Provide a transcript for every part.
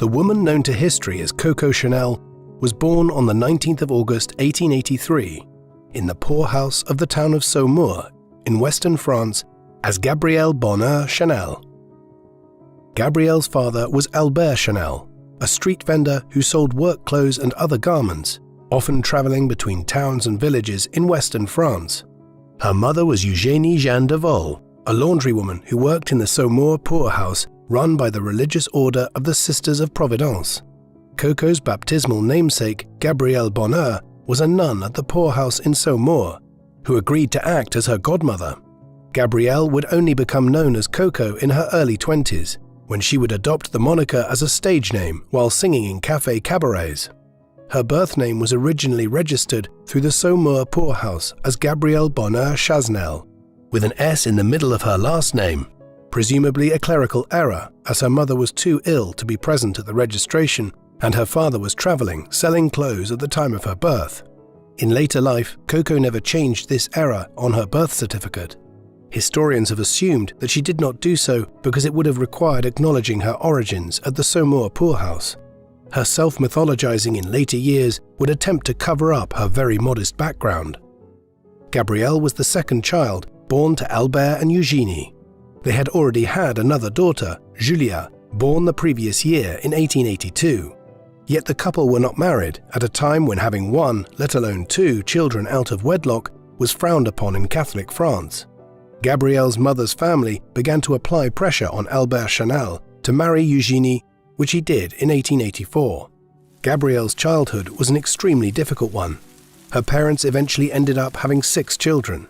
The woman known to history as Coco Chanel was born on the 19th of August 1883 in the poorhouse of the town of Saumur in western France as Gabrielle Bonheur Chanel. Gabrielle's father was Albert Chanel, a street vendor who sold work clothes and other garments, often traveling between towns and villages in western France. Her mother was Eugénie Jeanne de Vol, a laundrywoman who worked in the Saumur poorhouse run by the religious order of the Sisters of Providence. Coco's baptismal namesake, Gabrielle Bonheur, was a nun at the poorhouse in Saumur, who agreed to act as her godmother. Gabrielle would only become known as Coco in her early 20s, when she would adopt the moniker as a stage name while singing in café cabarets. Her birth name was originally registered through the Saumur poorhouse as Gabrielle Bonheur Chasnel, with an S in the middle of her last name, presumably a clerical error as her mother was too ill to be present at the registration and her father was traveling selling clothes at the time of her birth. In later life, Coco never changed this error on her birth certificate. Historians have assumed that she did not do so because it would have required acknowledging her origins at the Saumur poorhouse. Her self-mythologizing in later years would attempt to cover up her very modest background. Gabrielle was the second child, born to Albert and Eugénie. They had already had another daughter, Julia, born the previous year in 1882. Yet the couple were not married at a time when having one, let alone two, children out of wedlock was frowned upon in Catholic France. Gabrielle's mother's family began to apply pressure on Albert Chanel to marry Eugénie, which he did in 1884. Gabrielle's childhood was an extremely difficult one. Her parents eventually ended up having 6 children.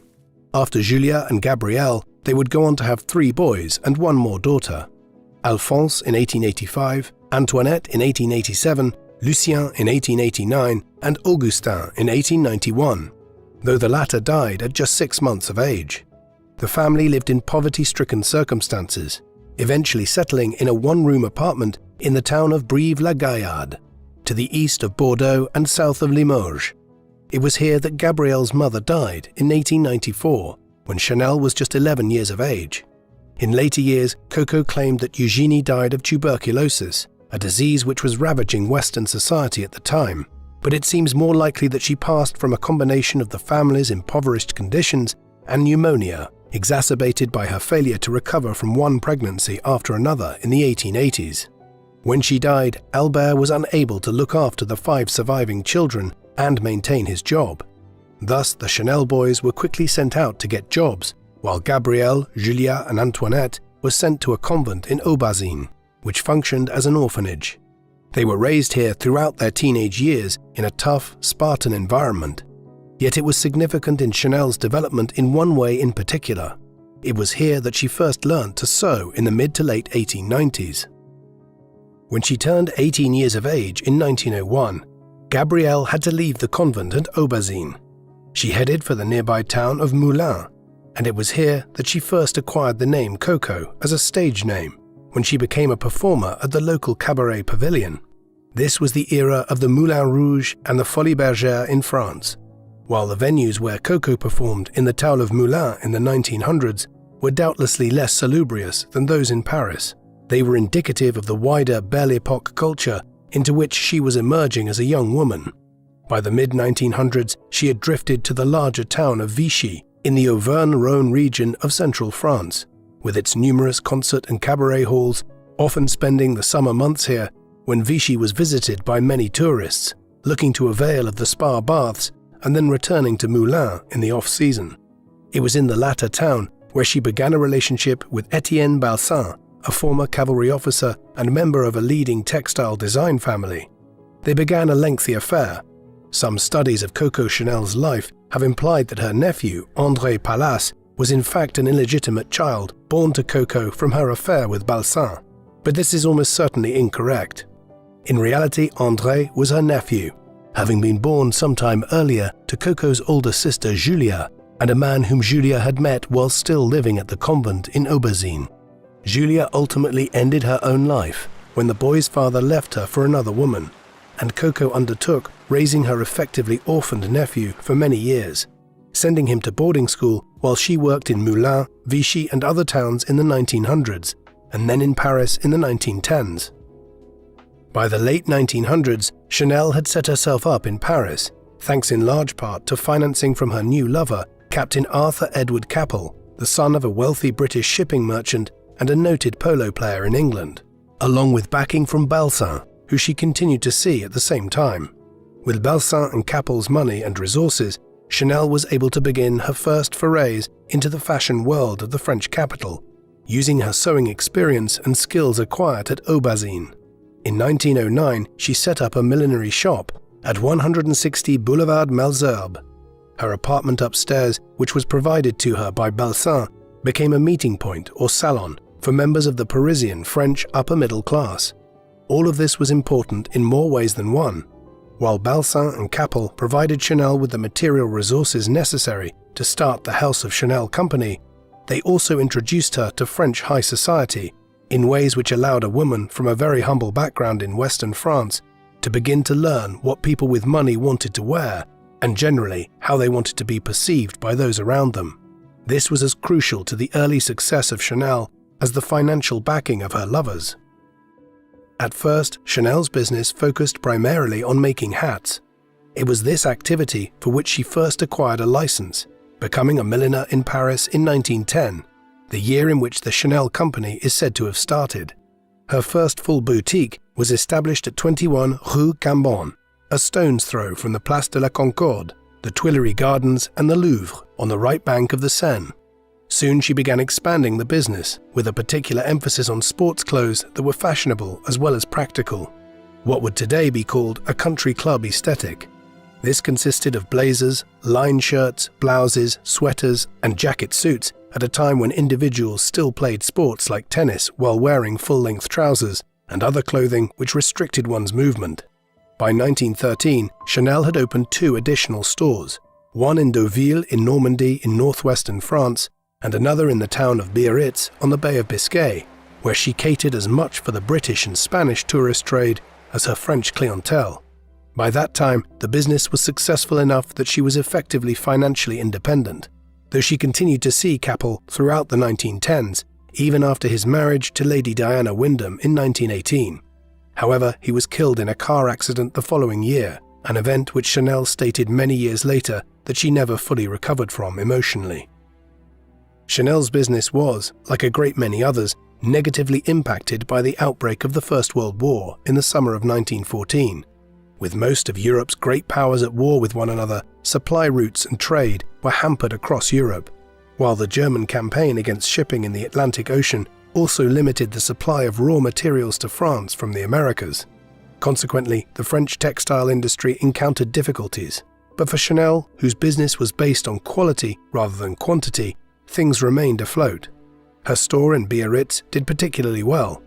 After Julia and Gabrielle, they would go on to have 3 boys and 1 more daughter. Alphonse in 1885, Antoinette in 1887, Lucien in 1889, and Augustin in 1891, though the latter died at just 6 months of age. The family lived in poverty-stricken circumstances, eventually settling in a 1-room apartment in the town of Brive-la-Gaillarde, to the east of Bordeaux and south of Limoges. It was here that Gabrielle's mother died in 1894, when Chanel was just 11 years of age. In later years, Coco claimed that Eugénie died of tuberculosis, a disease which was ravaging Western society at the time, but it seems more likely that she passed from a combination of the family's impoverished conditions and pneumonia, exacerbated by her failure to recover from one pregnancy after another in the 1880s. When she died, Albert was unable to look after the 5 surviving children and maintain his job. Thus, the Chanel boys were quickly sent out to get jobs, while Gabrielle, Julia, and Antoinette were sent to a convent in Aubazine, which functioned as an orphanage. They were raised here throughout their teenage years in a tough, Spartan environment. Yet it was significant in Chanel's development in one way in particular. It was here that she first learned to sew in the mid to late 1890s. When she turned 18 years of age in 1901, Gabrielle had to leave the convent at Aubazine. She headed for the nearby town of Moulins, and it was here that she first acquired the name Coco as a stage name when she became a performer at the local cabaret pavilion. This was the era of the Moulin Rouge and the Folies Bergère in France. While the venues where Coco performed in the town of Moulins in the 1900s were doubtlessly less salubrious than those in Paris, they were indicative of the wider Belle Époque culture into which she was emerging as a young woman. By the mid-1900s, she had drifted to the larger town of Vichy in the Auvergne-Rhône region of central France, with its numerous concert and cabaret halls, often spending the summer months here when Vichy was visited by many tourists, looking to avail of the spa baths and then returning to Moulins in the off-season. It was in the latter town where she began a relationship with Etienne Balsan, a former cavalry officer and member of a leading textile design family. They began a lengthy affair. Some studies of Coco Chanel's life have implied that her nephew, André Pallas, was in fact an illegitimate child born to Coco from her affair with Balsan, but this is almost certainly incorrect. In reality, André was her nephew, having been born sometime earlier to Coco's older sister Julia and a man whom Julia had met while still living at the convent in Aubazine. Julia ultimately ended her own life when the boy's father left her for another woman, and Coco undertook raising her effectively orphaned nephew for many years, sending him to boarding school while she worked in Moulins, Vichy and other towns in the 1900s, and then in Paris in the 1910s. By the late 1900s, Chanel had set herself up in Paris, thanks in large part to financing from her new lover, Captain Arthur Edward Capel, the son of a wealthy British shipping merchant and a noted polo player in England, along with backing from Balsin, who she continued to see at the same time. With Balsin and Capel's money and resources, Chanel was able to begin her first forays into the fashion world of the French capital, using her sewing experience and skills acquired at Aubazine. In 1909, she set up a millinery shop at 160 Boulevard Malesherbes. Her apartment upstairs, which was provided to her by Balsin, became a meeting point or salon for members of the Parisian French upper middle class. All of this was important in more ways than one. While Balsin and Capel provided Chanel with the material resources necessary to start the House of Chanel company, they also introduced her to French high society in ways which allowed a woman from a very humble background in Western France to begin to learn what people with money wanted to wear and generally how they wanted to be perceived by those around them. This was as crucial to the early success of Chanel as the financial backing of her lovers. At first, Chanel's business focused primarily on making hats. It was this activity for which she first acquired a license, becoming a milliner in Paris in 1910, the year in which the Chanel company is said to have started. Her first full boutique was established at 21 Rue Cambon, a stone's throw from the Place de la Concorde, the Tuileries Gardens and the Louvre on the right bank of the Seine. Soon she began expanding the business, with a particular emphasis on sports clothes that were fashionable as well as practical, what would today be called a country club aesthetic. This consisted of blazers, line shirts, blouses, sweaters, and jacket suits at a time when individuals still played sports like tennis while wearing full-length trousers and other clothing which restricted one's movement. By 1913, Chanel had opened 2 additional stores, one in Deauville in Normandy in northwestern France, and another in the town of Biarritz on the Bay of Biscay, where she catered as much for the British and Spanish tourist trade as her French clientele. By that time, the business was successful enough that she was effectively financially independent, though she continued to see Capel throughout the 1910s, even after his marriage to Lady Diana Wyndham in 1918. However, he was killed in a car accident the following year, an event which Chanel stated many years later that she never fully recovered from emotionally. Chanel's business was, like a great many others, negatively impacted by the outbreak of the First World War in the summer of 1914. With most of Europe's great powers at war with one another, supply routes and trade were hampered across Europe, while the German campaign against shipping in the Atlantic Ocean also limited the supply of raw materials to France from the Americas. Consequently, the French textile industry encountered difficulties, but for Chanel, whose business was based on quality rather than quantity, things remained afloat. Her store in Biarritz did particularly well.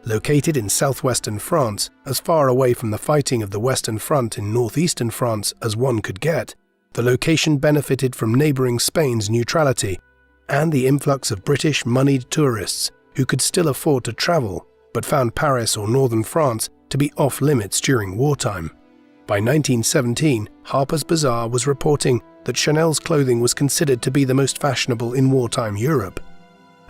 Located in southwestern France, as far away from the fighting of the Western Front in northeastern France as one could get, the location benefited from neighboring Spain's neutrality and the influx of British moneyed tourists who could still afford to travel but found Paris or northern France to be off limits during wartime. By 1917, Harper's Bazaar was reporting that Chanel's clothing was considered to be the most fashionable in wartime Europe.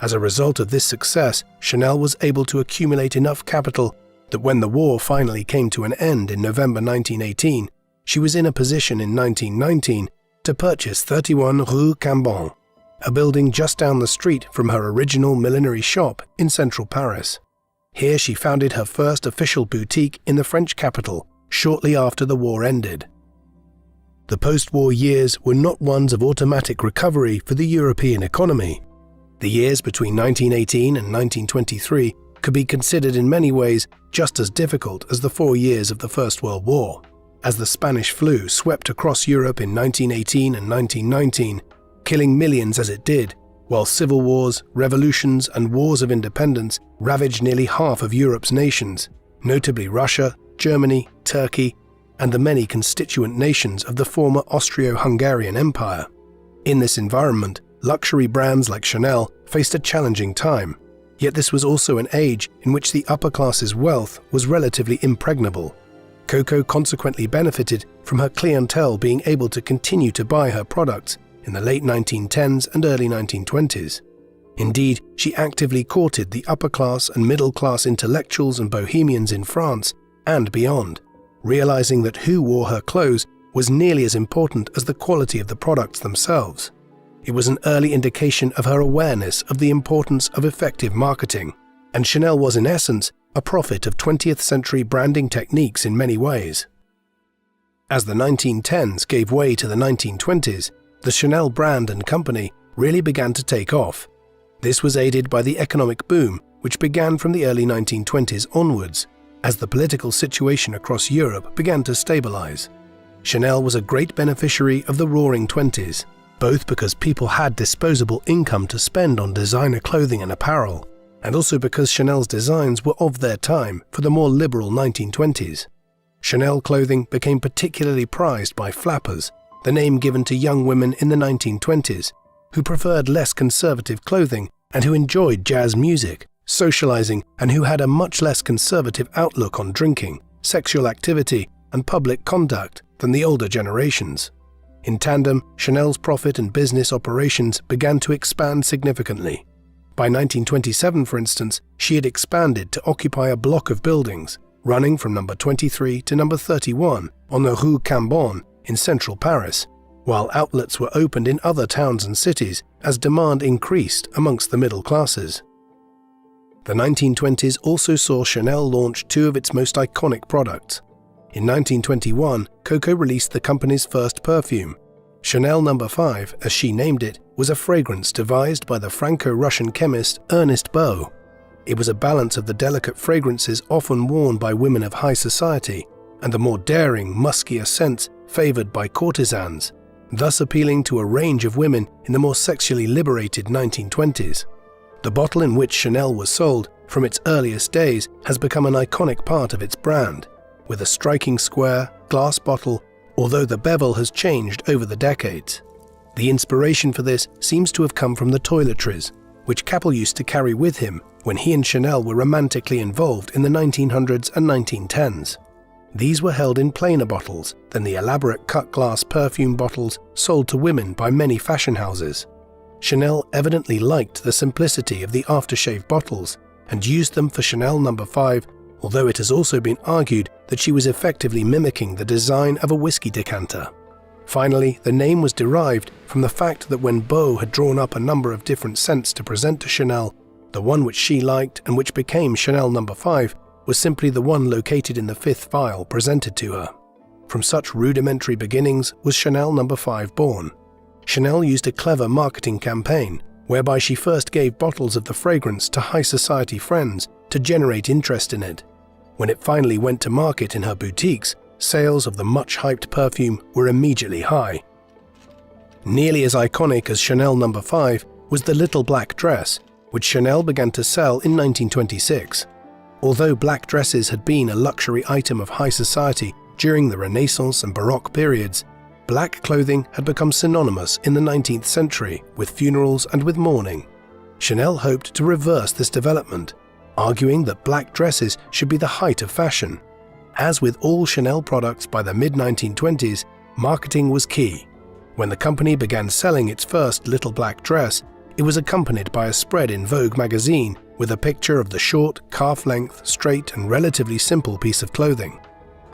As a result of this success, Chanel was able to accumulate enough capital that when the war finally came to an end in November 1918, she was in a position in 1919 to purchase 31 Rue Cambon, a building just down the street from her original millinery shop in central Paris. Here she founded her first official boutique in the French capital shortly after the war ended. The post-war years were not ones of automatic recovery for the European economy. The years between 1918 and 1923 could be considered in many ways just as difficult as the 4 years of the First World War, as the Spanish flu swept across Europe in 1918 and 1919, killing millions as it did, while civil wars, revolutions and wars of independence ravaged nearly half of Europe's nations, notably Russia, Germany, Turkey, and the many constituent nations of the former Austro-Hungarian Empire. In this environment, luxury brands like Chanel faced a challenging time, yet this was also an age in which the upper class's wealth was relatively impregnable. Coco consequently benefited from her clientele being able to continue to buy her products in the late 1910s and early 1920s. Indeed, she actively courted the upper class and middle class intellectuals and bohemians in France and beyond, realizing that who wore her clothes was nearly as important as the quality of the products themselves. It was an early indication of her awareness of the importance of effective marketing, and Chanel was in essence a prophet of 20th century branding techniques in many ways. As the 1910s gave way to the 1920s, the Chanel brand and company really began to take off. This was aided by the economic boom, which began from the early 1920s onwards, as the political situation across Europe began to stabilize. Chanel was a great beneficiary of the Roaring Twenties, both because people had disposable income to spend on designer clothing and apparel, and also because Chanel's designs were of their time for the more liberal 1920s. Chanel clothing became particularly prized by flappers, the name given to young women in the 1920s, who preferred less conservative clothing and who enjoyed jazz music, socializing, and who had a much less conservative outlook on drinking, sexual activity, and public conduct than the older generations. In tandem, Chanel's profit and business operations began to expand significantly. By 1927, for instance, she had expanded to occupy a block of buildings, running from number 23 to number 31 on the Rue Cambon in central Paris, while outlets were opened in other towns and cities as demand increased amongst the middle classes. The 1920s also saw Chanel launch two of its most iconic products. In 1921, Coco released the company's first perfume. Chanel No. 5, as she named it, was a fragrance devised by the Franco-Russian chemist Ernest Beau. It was a balance of the delicate fragrances often worn by women of high society and the more daring, muskier scents favored by courtesans, thus appealing to a range of women in the more sexually liberated 1920s. The bottle in which Chanel was sold from its earliest days has become an iconic part of its brand, with a striking square, glass bottle, although the bevel has changed over the decades. The inspiration for this seems to have come from the toiletries, which Capel used to carry with him when he and Chanel were romantically involved in the 1900s and 1910s. These were held in plainer bottles than the elaborate cut-glass perfume bottles sold to women by many fashion houses. Chanel evidently liked the simplicity of the aftershave bottles and used them for Chanel No. 5, although it has also been argued that she was effectively mimicking the design of a whiskey decanter. Finally, the name was derived from the fact that when Beau had drawn up a number of different scents to present to Chanel, the one which she liked and which became Chanel No. 5 was simply the one located in the fifth vial presented to her. From such rudimentary beginnings was Chanel No. 5 born. Chanel used a clever marketing campaign whereby she first gave bottles of the fragrance to high society friends to generate interest in it. When it finally went to market in her boutiques, sales of the much-hyped perfume were immediately high. Nearly as iconic as Chanel No. 5 was the little black dress, which Chanel began to sell in 1926. Although black dresses had been a luxury item of high society during the Renaissance and Baroque periods, black clothing had become synonymous in the 19th century with funerals and with mourning. Chanel hoped to reverse this development, arguing that black dresses should be the height of fashion. As with all Chanel products by the mid-1920s, marketing was key. When the company began selling its first little black dress, it was accompanied by a spread in Vogue magazine with a picture of the short, calf-length, straight and relatively simple piece of clothing.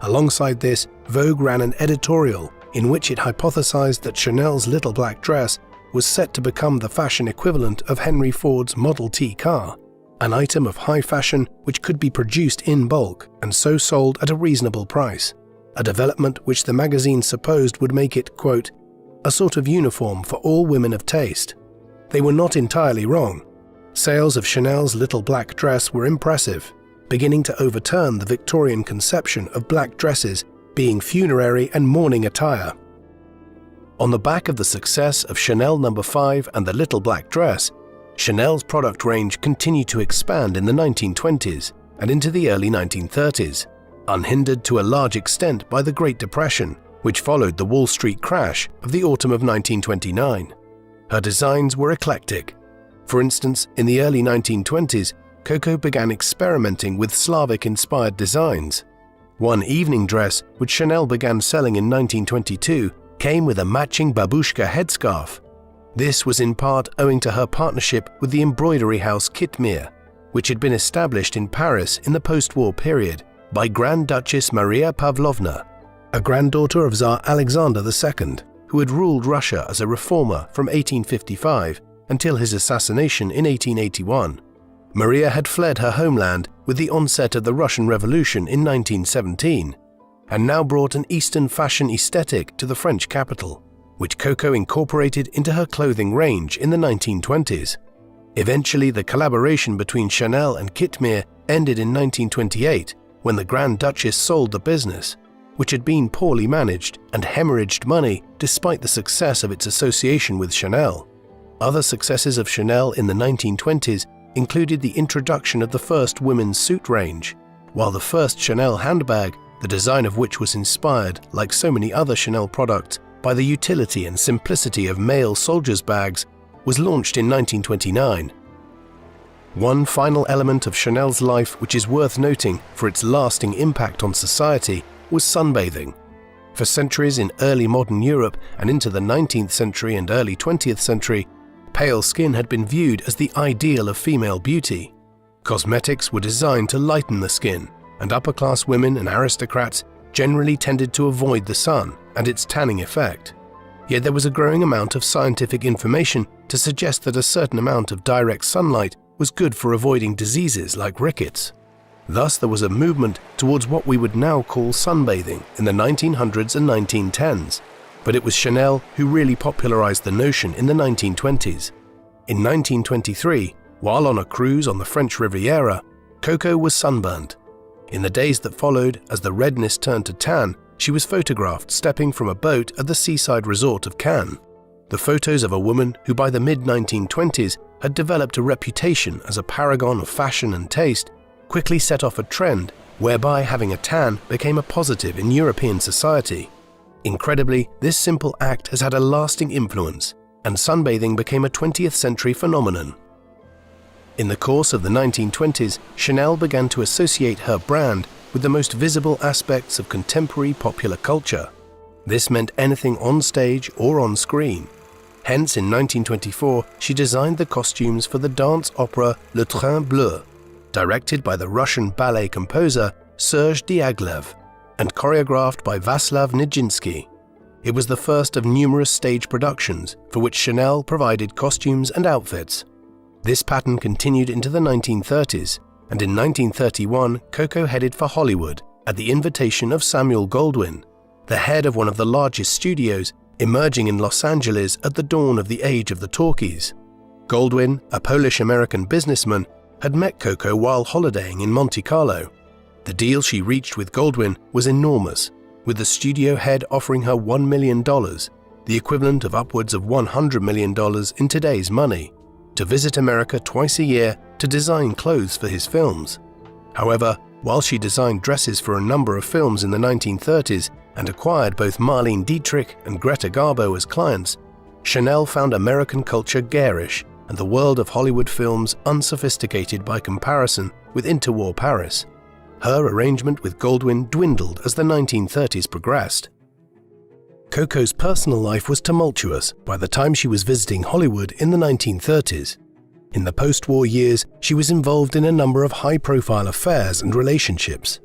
Alongside this, Vogue ran an editorial in which it hypothesized that Chanel's little black dress was set to become the fashion equivalent of Henry Ford's Model T car, an item of high fashion which could be produced in bulk and so sold at a reasonable price, a development which the magazine supposed would make it, quote, a sort of uniform for all women of taste. They were not entirely wrong. Sales of Chanel's little black dress were impressive, beginning to overturn the Victorian conception of black dresses being funerary and mourning attire. On the back of the success of Chanel No. 5 and the little black dress, Chanel's product range continued to expand in the 1920s and into the early 1930s, unhindered to a large extent by the Great Depression, which followed the Wall Street crash of the autumn of 1929. Her designs were eclectic. For instance, in the early 1920s, Coco began experimenting with Slavic-inspired designs. One evening dress, which Chanel began selling in 1922, came with a matching babushka headscarf. This was in part owing to her partnership with the embroidery house Kitmir, which had been established in Paris in the post-war period by Grand Duchess Maria Pavlovna, a granddaughter of Tsar Alexander II, who had ruled Russia as a reformer from 1855 until his assassination in 1881. Maria had fled her homeland with the onset of the Russian Revolution in 1917, and now brought an Eastern fashion aesthetic to the French capital, which Coco incorporated into her clothing range in the 1920s. Eventually, the collaboration between Chanel and Kitmir ended in 1928, when the Grand Duchess sold the business, which had been poorly managed and hemorrhaged money despite the success of its association with Chanel. Other successes of Chanel in the 1920s included the introduction of the first women's suit range, while the first Chanel handbag, the design of which was inspired, like so many other Chanel products, by the utility and simplicity of male soldiers' bags, was launched in 1929. One final element of Chanel's life which is worth noting for its lasting impact on society was sunbathing. For centuries in early modern Europe and into the 19th century and early 20th century, pale skin had been viewed as the ideal of female beauty. Cosmetics were designed to lighten the skin, and upper-class women and aristocrats generally tended to avoid the sun and its tanning effect. Yet there was a growing amount of scientific information to suggest that a certain amount of direct sunlight was good for avoiding diseases like rickets. Thus, there was a movement towards what we would now call sunbathing in the 1900s and 1910s, but it was Chanel who really popularized the notion in the 1920s. In 1923, while on a cruise on the French Riviera, Coco was sunburned. In the days that followed, as the redness turned to tan, she was photographed stepping from a boat at the seaside resort of Cannes. The photos of a woman who by the mid-1920s had developed a reputation as a paragon of fashion and taste quickly set off a trend whereby having a tan became a positive in European society. Incredibly, this simple act has had a lasting influence, and sunbathing became a 20th century phenomenon. In the course of the 1920s, Chanel began to associate her brand with the most visible aspects of contemporary popular culture. This meant anything on stage or on screen. Hence, in 1924, she designed the costumes for the dance opera Le Train Bleu, directed by the Russian ballet composer Serge Diaghilev and choreographed by Vaslav Nijinsky. It was the first of numerous stage productions for which Chanel provided costumes and outfits. This pattern continued into the 1930s, and in 1931 Coco headed for Hollywood at the invitation of Samuel Goldwyn, the head of one of the largest studios emerging in Los Angeles at the dawn of the age of the talkies. Goldwyn, a Polish-American businessman, had met Coco while holidaying in Monte Carlo. The deal she reached with Goldwyn was enormous, with the studio head offering her $1 million, the equivalent of upwards of $100 million in today's money, to visit America twice a year to design clothes for his films. However, while she designed dresses for a number of films in the 1930s and acquired both Marlene Dietrich and Greta Garbo as clients, Chanel found American culture garish and the world of Hollywood films unsophisticated by comparison with interwar Paris. Her arrangement with Goldwyn dwindled as the 1930s progressed. Coco's personal life was tumultuous by the time she was visiting Hollywood in the 1930s. In the post-war years, she was involved in a number of high-profile affairs and relationships.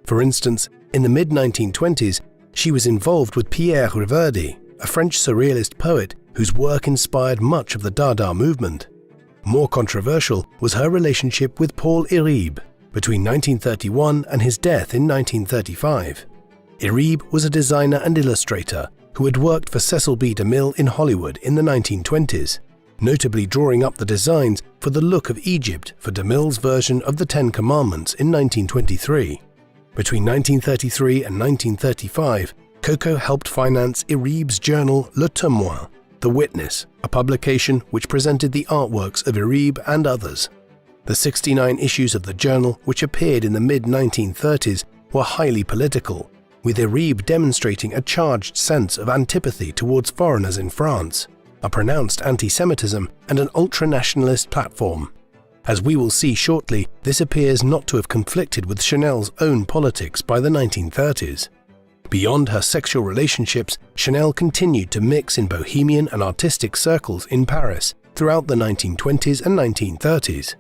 For instance, in the mid-1920s, she was involved with Pierre Riverdy, a French surrealist poet whose work inspired much of the Dada movement. More controversial was her relationship with Paul Iribe between 1931 and his death in 1935. Iribe was a designer and illustrator who had worked for Cecil B. DeMille in Hollywood in the 1920s, notably drawing up the designs for the look of Egypt for DeMille's version of the Ten Commandments in 1923. Between 1933 and 1935, Coco helped finance Iribe's journal Le Témoin, The Witness, a publication which presented the artworks of Iribe and others. The 69 issues of the journal, which appeared in the mid-1930s, were highly political, with Iribe demonstrating a charged sense of antipathy towards foreigners in France, a pronounced anti-Semitism, and an ultra-nationalist platform. As we will see shortly, this appears not to have conflicted with Chanel's own politics by the 1930s. Beyond her sexual relationships, Chanel continued to mix in bohemian and artistic circles in Paris throughout the 1920s and 1930s.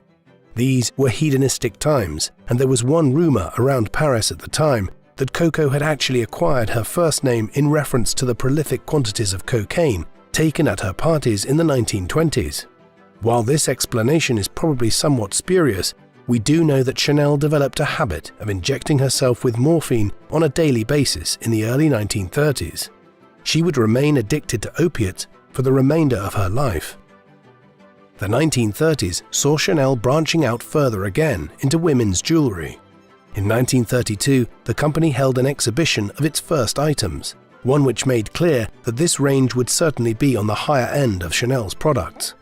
These were hedonistic times, and there was one rumor around Paris at the time that Coco had actually acquired her first name in reference to the prolific quantities of cocaine taken at her parties in the 1920s. While this explanation is probably somewhat spurious, we do know that Chanel developed a habit of injecting herself with morphine on a daily basis in the early 1930s. She would remain addicted to opiates for the remainder of her life. The 1930s saw Chanel branching out further again into women's jewelry. In 1932, the company held an exhibition of its first items, one which made clear that this range would certainly be on the higher end of Chanel's products.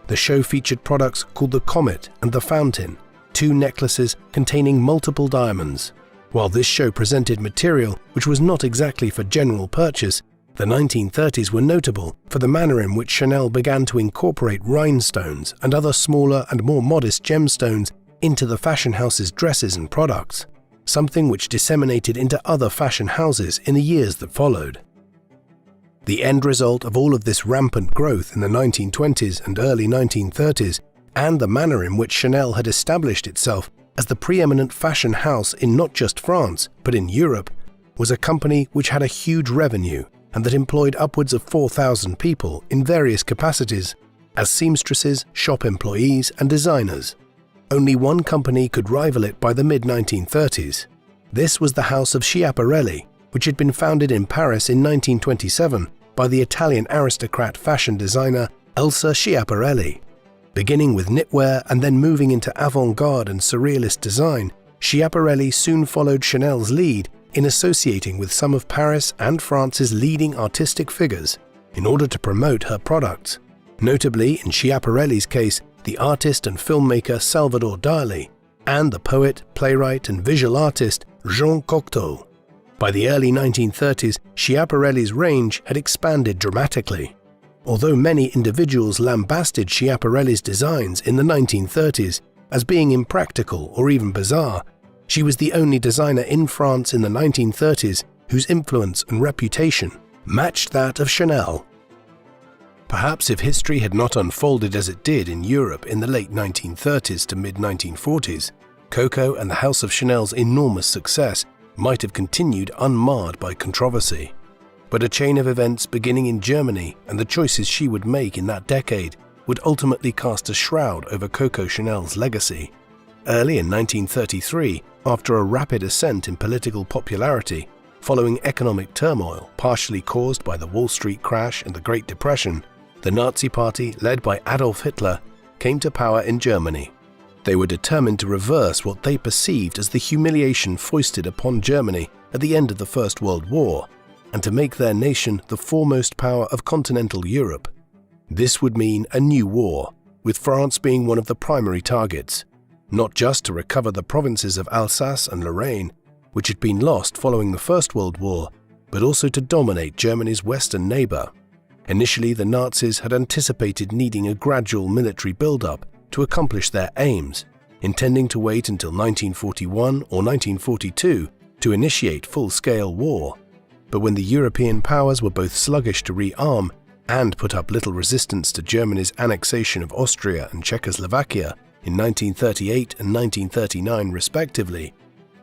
The show featured products called the Comet and the Fountain, two necklaces containing multiple diamonds. While this show presented material which was not exactly for general purchase, the 1930s were notable for the manner in which Chanel began to incorporate rhinestones and other smaller and more modest gemstones into the fashion house's dresses and products, something which disseminated into other fashion houses in the years that followed. The end result of all of this rampant growth in the 1920s and early 1930s, and the manner in which Chanel had established itself as the preeminent fashion house in not just France, but in Europe, was a company which had a huge revenue and that employed upwards of 4,000 people in various capacities as seamstresses, shop employees, and designers. Only one company could rival it by the mid-1930s. This was the house of Schiaparelli, which had been founded in Paris in 1927 by the Italian aristocrat fashion designer Elsa Schiaparelli. Beginning with knitwear and then moving into avant-garde and surrealist design, Schiaparelli soon followed Chanel's lead in associating with some of Paris and France's leading artistic figures in order to promote her products. Notably, in Schiaparelli's case, the artist and filmmaker Salvador Dali, and the poet, playwright, and visual artist Jean Cocteau. By the early 1930s, Schiaparelli's range had expanded dramatically. Although many individuals lambasted Schiaparelli's designs in the 1930s as being impractical or even bizarre, she was the only designer in France in the 1930s whose influence and reputation matched that of Chanel. Perhaps if history had not unfolded as it did in Europe in the late 1930s to mid-1940s, Coco and the House of Chanel's enormous success might have continued unmarred by controversy. But a chain of events beginning in Germany and the choices she would make in that decade would ultimately cast a shroud over Coco Chanel's legacy. Early in 1933, after a rapid ascent in political popularity, following economic turmoil partially caused by the Wall Street crash and the Great Depression, the Nazi Party, led by Adolf Hitler, came to power in Germany. They were determined to reverse what they perceived as the humiliation foisted upon Germany at the end of the First World War, and to make their nation the foremost power of continental Europe. This would mean a new war, with France being one of the primary targets, not just to recover the provinces of Alsace and Lorraine, which had been lost following the First World War, but also to dominate Germany's western neighbor. Initially, the Nazis had anticipated needing a gradual military build-up to accomplish their aims, intending to wait until 1941 or 1942 to initiate full-scale war. But when the European powers were both sluggish to rearm and put up little resistance to Germany's annexation of Austria and Czechoslovakia in 1938 and 1939 respectively,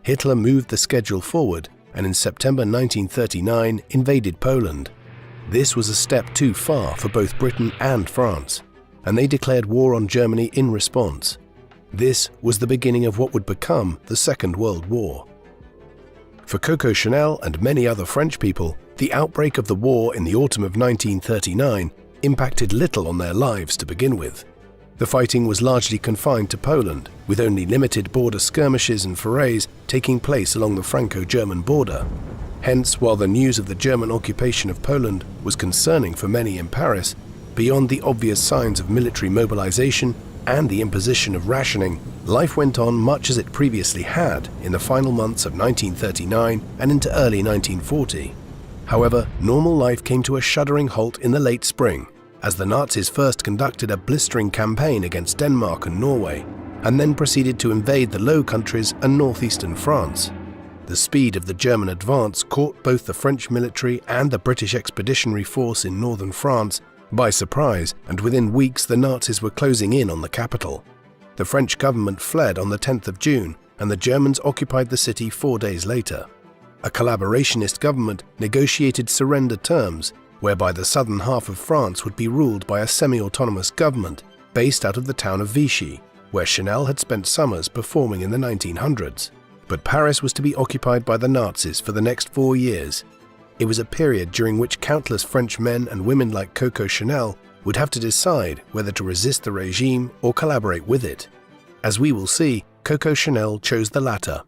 Hitler moved the schedule forward and in September 1939 invaded Poland. This was a step too far for both Britain and France, and they declared war on Germany in response. This was the beginning of what would become the Second World War. For Coco Chanel and many other French people, the outbreak of the war in the autumn of 1939 impacted little on their lives to begin with. The fighting was largely confined to Poland, with only limited border skirmishes and forays taking place along the Franco-German border. Hence, while the news of the German occupation of Poland was concerning for many in Paris, beyond the obvious signs of military mobilization and the imposition of rationing, life went on much as it previously had in the final months of 1939 and into early 1940. However, normal life came to a shuddering halt in the late spring, as the Nazis first conducted a blistering campaign against Denmark and Norway, and then proceeded to invade the Low Countries and northeastern France. The speed of the German advance caught both the French military and the British Expeditionary Force in northern France by surprise, and within weeks the Nazis were closing in on the capital. The French government fled on the 10th of June, and the Germans occupied the city 4 days later. A collaborationist government negotiated surrender terms, whereby the southern half of France would be ruled by a semi-autonomous government based out of the town of Vichy, where Chanel had spent summers performing in the 1900s. But Paris was to be occupied by the Nazis for the next 4 years. It was a period during which countless French men and women like Coco Chanel would have to decide whether to resist the regime or collaborate with it. As we will see, Coco Chanel chose the latter.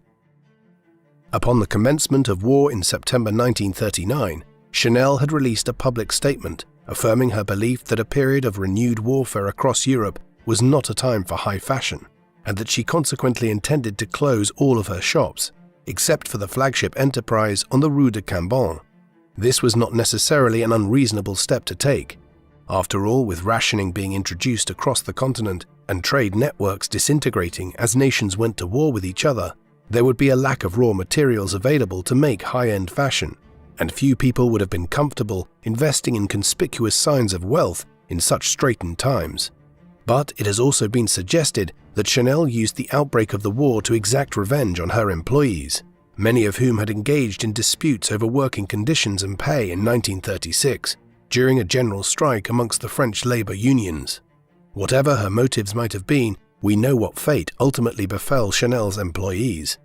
Upon the commencement of war in September 1939, Chanel had released a public statement affirming her belief that a period of renewed warfare across Europe was not a time for high fashion, and that she consequently intended to close all of her shops, except for the flagship enterprise on the Rue de Cambon. This was not necessarily an unreasonable step to take. After all, with rationing being introduced across the continent and trade networks disintegrating as nations went to war with each other, there would be a lack of raw materials available to make high-end fashion, and few people would have been comfortable investing in conspicuous signs of wealth in such straitened times. But it has also been suggested that Chanel used the outbreak of the war to exact revenge on her employees, many of whom had engaged in disputes over working conditions and pay in 1936, during a general strike amongst the French labor unions. Whatever her motives might have been, we know what fate ultimately befell Chanel's employees.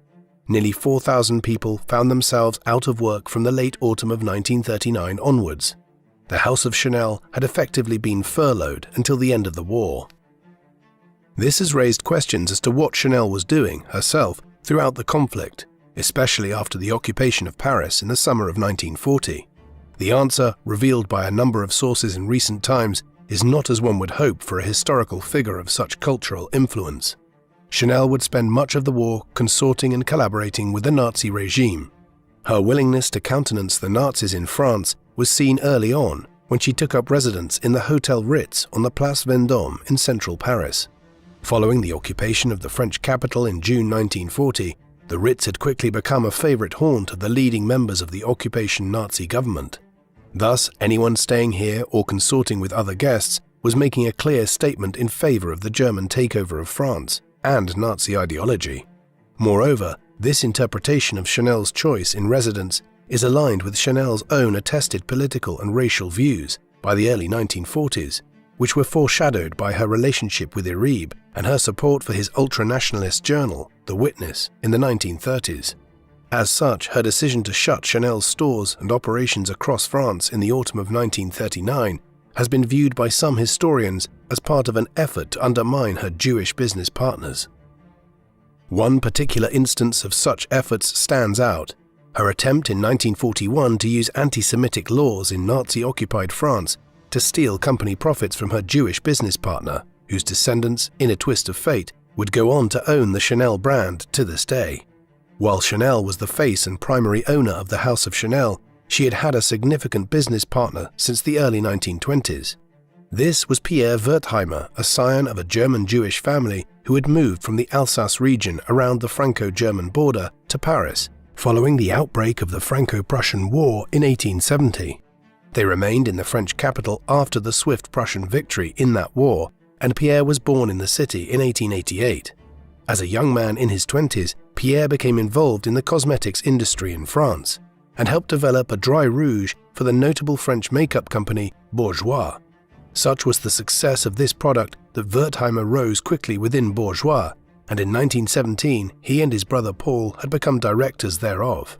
Nearly 4,000 people found themselves out of work from the late autumn of 1939 onwards. The House of Chanel had effectively been furloughed until the end of the war. This has raised questions as to what Chanel was doing herself throughout the conflict, especially after the occupation of Paris in the summer of 1940. The answer, revealed by a number of sources in recent times, is not as one would hope for a historical figure of such cultural influence. Chanel would spend much of the war consorting and collaborating with the Nazi regime. Her willingness to countenance the Nazis in France was seen early on when she took up residence in the Hotel Ritz on the Place Vendôme in central Paris. Following the occupation of the French capital in June 1940, the Ritz had quickly become a favorite haunt of the leading members of the occupation Nazi government. Thus, anyone staying here or consorting with other guests was making a clear statement in favor of the German takeover of France and Nazi ideology. Moreover, this interpretation of Chanel's choice in residence is aligned with Chanel's own attested political and racial views by the early 1940s, which were foreshadowed by her relationship with Iribe and her support for his ultra-nationalist journal, The Witness, in the 1930s. As such, her decision to shut Chanel's stores and operations across France in the autumn of 1939 has been viewed by some historians as part of an effort to undermine her Jewish business partners. One particular instance of such efforts stands out: her attempt in 1941 to use anti-Semitic laws in Nazi-occupied France to steal company profits from her Jewish business partner, whose descendants, in a twist of fate, would go on to own the Chanel brand to this day. While Chanel was the face and primary owner of the House of Chanel, she had had a significant business partner since the early 1920s. This was Pierre Wertheimer, a scion of a German Jewish family who had moved from the Alsace region around the Franco-German border to Paris, following the outbreak of the Franco-Prussian War in 1870. They remained in the French capital after the swift Prussian victory in that war, and Pierre was born in the city in 1888. As a young man in his 20s, Pierre became involved in the cosmetics industry in France and helped develop a dry rouge for the notable French makeup company Bourjois. Such was the success of this product that Wertheimer rose quickly within Bourjois, and in 1917 he and his brother Paul had become directors thereof.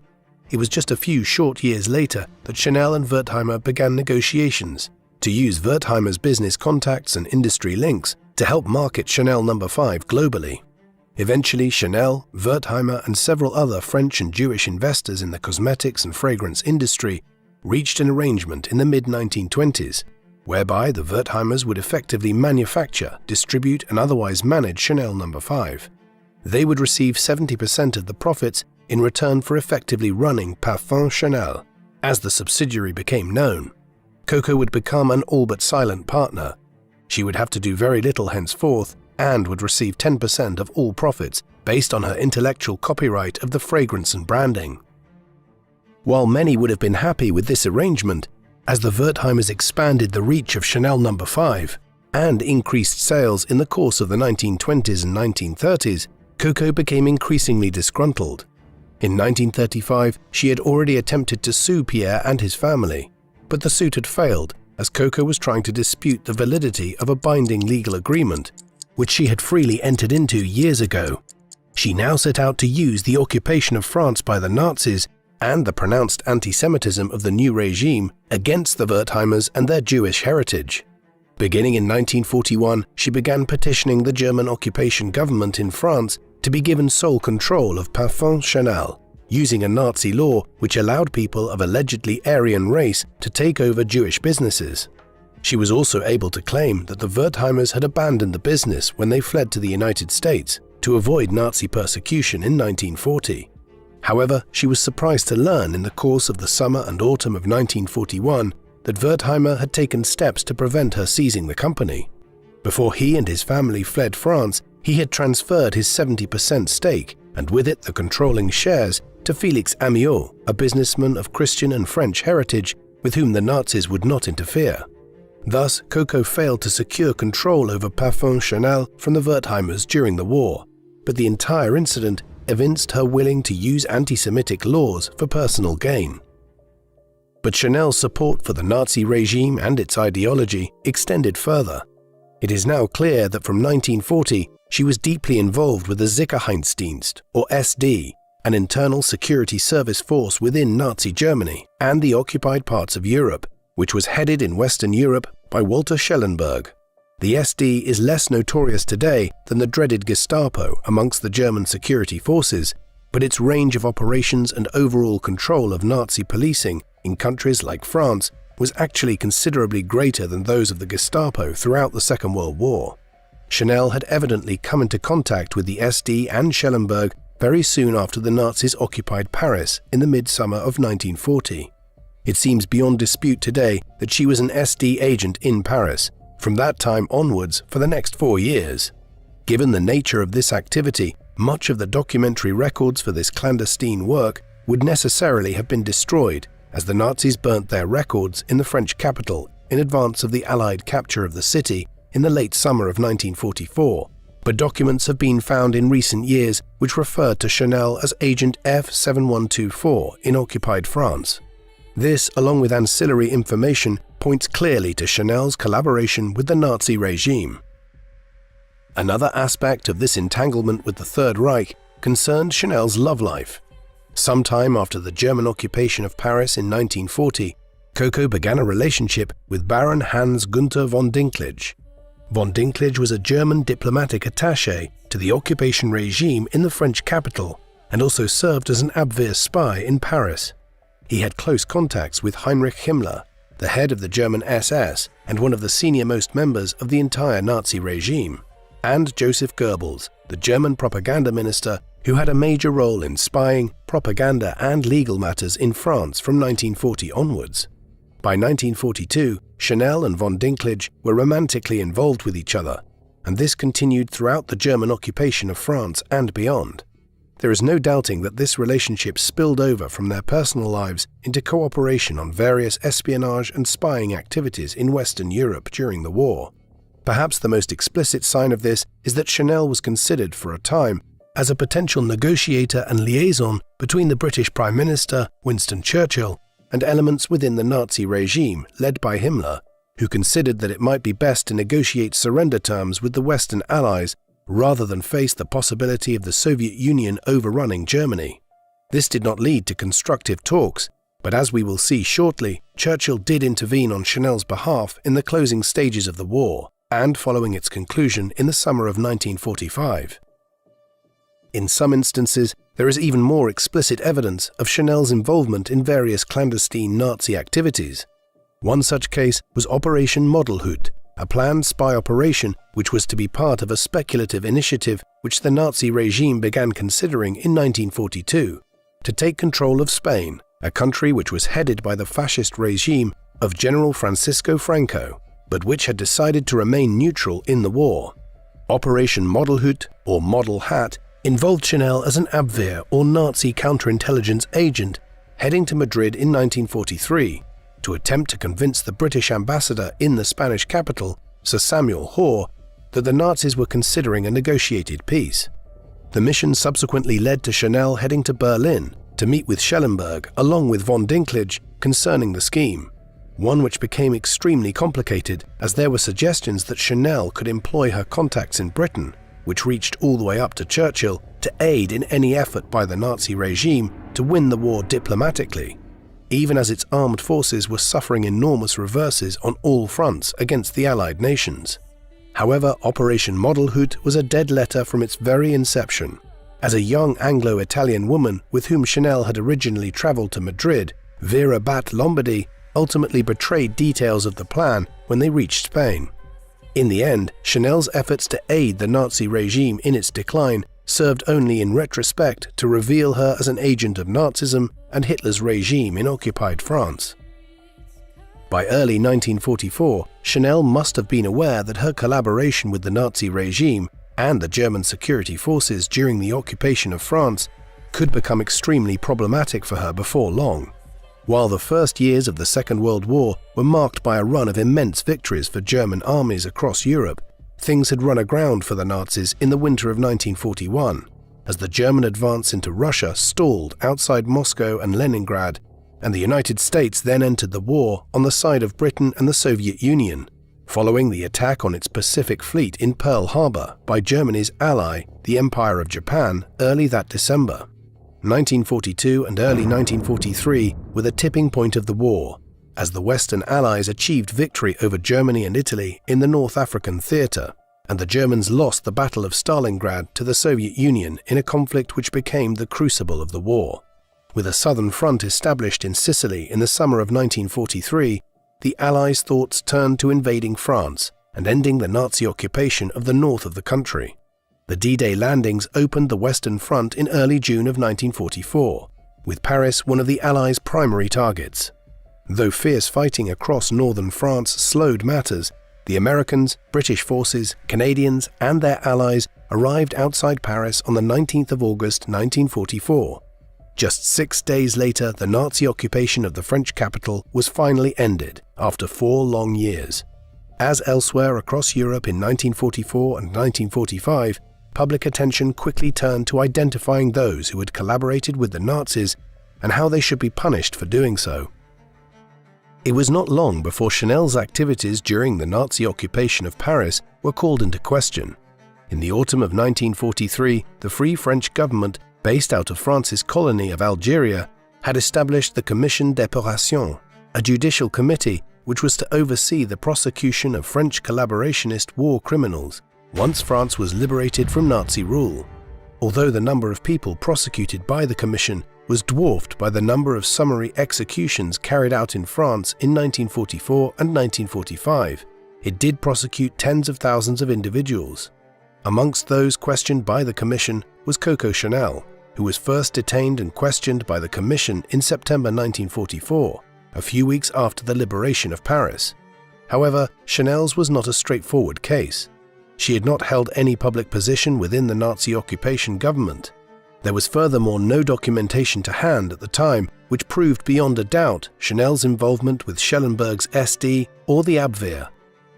It was just a few short years later that Chanel and Wertheimer began negotiations to use Wertheimer's business contacts and industry links to help market Chanel No. 5 globally. Eventually, Chanel, Wertheimer, and several other French and Jewish investors in the cosmetics and fragrance industry reached an arrangement in the mid-1920s, whereby the Wertheimers would effectively manufacture, distribute, and otherwise manage Chanel No. 5. They would receive 70% of the profits in return for effectively running Parfum Chanel. As the subsidiary became known, Coco would become an all but silent partner. She would have to do very little henceforth and would receive 10% of all profits based on her intellectual copyright of the fragrance and branding. While many would have been happy with this arrangement, as the Wertheimers expanded the reach of Chanel No. 5, and increased sales in the course of the 1920s and 1930s, Coco became increasingly disgruntled. In 1935, she had already attempted to sue Pierre and his family, but the suit had failed as Coco was trying to dispute the validity of a binding legal agreement, which she had freely entered into years ago. She now set out to use the occupation of France by the Nazis and the pronounced anti-Semitism of the new regime against the Wertheimers and their Jewish heritage. Beginning in 1941, she began petitioning the German occupation government in France to be given sole control of Parfum Chanel, using a Nazi law which allowed people of allegedly Aryan race to take over Jewish businesses. She was also able to claim that the Wertheimers had abandoned the business when they fled to the United States to avoid Nazi persecution in 1940. However, she was surprised to learn in the course of the summer and autumn of 1941 that Wertheimer had taken steps to prevent her seizing the company. Before he and his family fled France, he had transferred his 70% stake, and with it the controlling shares, to Félix Amiot, a businessman of Christian and French heritage with whom the Nazis would not interfere. Thus, Coco failed to secure control over Parfum Chanel from the Wertheimers during the war, but the entire incident evinced her willing to use anti-Semitic laws for personal gain. But Chanel's support for the Nazi regime and its ideology extended further. It is now clear that from 1940 she was deeply involved with the Sicherheitsdienst, or SD, an internal security service force within Nazi Germany and the occupied parts of Europe, which was headed in Western Europe by Walter Schellenberg. The SD is less notorious today than the dreaded Gestapo amongst the German security forces, but its range of operations and overall control of Nazi policing in countries like France was actually considerably greater than those of the Gestapo throughout the Second World War. Chanel had evidently come into contact with the SD and Schellenberg very soon after the Nazis occupied Paris in the midsummer of 1940. It seems beyond dispute today that she was an SD agent in Paris from that time onwards for the next 4 years. Given the nature of this activity, much of the documentary records for this clandestine work would necessarily have been destroyed, as the Nazis burnt their records in the French capital in advance of the Allied capture of the city in the late summer of 1944. But documents have been found in recent years which referred to Chanel as Agent F7124 in occupied France. This, along with ancillary information, points clearly to Chanel's collaboration with the Nazi regime. Another aspect of this entanglement with the Third Reich concerned Chanel's love life. Sometime after the German occupation of Paris in 1940, Coco began a relationship with Baron Hans Gunther von Dinklage. Von Dinklage was a German diplomatic attaché to the occupation regime in the French capital and also served as an Abwehr spy in Paris. He had close contacts with Heinrich Himmler, the head of the German SS and one of the senior-most members of the entire Nazi regime, and Joseph Goebbels, the German propaganda minister who had a major role in spying, propaganda and legal matters in France from 1940 onwards. By 1942, Chanel and von Dinklage were romantically involved with each other, and this continued throughout the German occupation of France and beyond. There is no doubting that this relationship spilled over from their personal lives into cooperation on various espionage and spying activities in Western Europe during the war. Perhaps the most explicit sign of this is that Chanel was considered for a time as a potential negotiator and liaison between the British Prime Minister, Winston Churchill, and elements within the Nazi regime led by Himmler, who considered that it might be best to negotiate surrender terms with the Western Allies rather than face the possibility of the Soviet Union overrunning Germany. This did not lead to constructive talks, but as we will see shortly, Churchill did intervene on Chanel's behalf in the closing stages of the war and following its conclusion in the summer of 1945. In some instances, there is even more explicit evidence of Chanel's involvement in various clandestine Nazi activities. One such case was Operation Modelhut, a planned spy operation which was to be part of a speculative initiative which the Nazi regime began considering in 1942 to take control of Spain, a country which was headed by the fascist regime of General Francisco Franco, but which had decided to remain neutral in the war. Operation Modelhut, or Model Hat, involved Chanel as an Abwehr or Nazi counterintelligence agent heading to Madrid in 1943 to attempt to convince the British ambassador in the Spanish capital Sir Samuel Hoare, that the Nazis were considering a negotiated peace. The mission subsequently led to Chanel heading to Berlin to meet with Schellenberg along with von Dinklage concerning the scheme, one which became extremely complicated as there were suggestions that Chanel could employ her contacts in Britain, which reached all the way up to Churchill, to aid in any effort by the Nazi regime to win the war diplomatically, even as its armed forces were suffering enormous reverses on all fronts against the Allied nations. However, Operation Modelhut was a dead letter from its very inception, as a young Anglo-Italian woman with whom Chanel had originally travelled to Madrid, Vera Bat Lombardy, ultimately betrayed details of the plan when they reached Spain. In the end, Chanel's efforts to aid the Nazi regime in its decline served only in retrospect to reveal her as an agent of Nazism and Hitler's regime in occupied France. By early 1944, Chanel must have been aware that her collaboration with the Nazi regime and the German security forces during the occupation of France could become extremely problematic for her before long. While the first years of the Second World War were marked by a run of immense victories for German armies across Europe, things had run aground for the Nazis in the winter of 1941, as the German advance into Russia stalled outside Moscow and Leningrad, and the United States then entered the war on the side of Britain and the Soviet Union, following the attack on its Pacific Fleet in Pearl Harbor by Germany's ally, the Empire of Japan, early that December. 1942 and early 1943 were the tipping point of the war, as the Western Allies achieved victory over Germany and Italy in the North African theatre, and the Germans lost the Battle of Stalingrad to the Soviet Union in a conflict which became the crucible of the war. With a southern front established in Sicily in the summer of 1943, the Allies' thoughts turned to invading France and ending the Nazi occupation of the north of the country. The D-Day landings opened the Western Front in early June of 1944, with Paris one of the Allies' primary targets. Though fierce fighting across northern France slowed matters, the Americans, British forces, Canadians, and their allies arrived outside Paris on the 19th of August 1944. Just 6 days later, the Nazi occupation of the French capital was finally ended after 4 long years. As elsewhere across Europe in 1944 and 1945, public attention quickly turned to identifying those who had collaborated with the Nazis and how they should be punished for doing so. It was not long before Chanel's activities during the Nazi occupation of Paris were called into question. In the autumn of 1943, the Free French government, based out of France's colony of Algeria, had established the Commission d'Épuration, a judicial committee which was to oversee the prosecution of French collaborationist war criminals once France was liberated from Nazi rule. Although the number of people prosecuted by the Commission was dwarfed by the number of summary executions carried out in France in 1944 and 1945, it did prosecute tens of thousands of individuals. Amongst those questioned by the Commission was Coco Chanel, who was first detained and questioned by the Commission in September 1944, a few weeks after the liberation of Paris. However, Chanel's was not a straightforward case. She had not held any public position within the Nazi occupation government. There was furthermore no documentation to hand at the time which proved beyond a doubt Chanel's involvement with Schellenberg's SD or the Abwehr,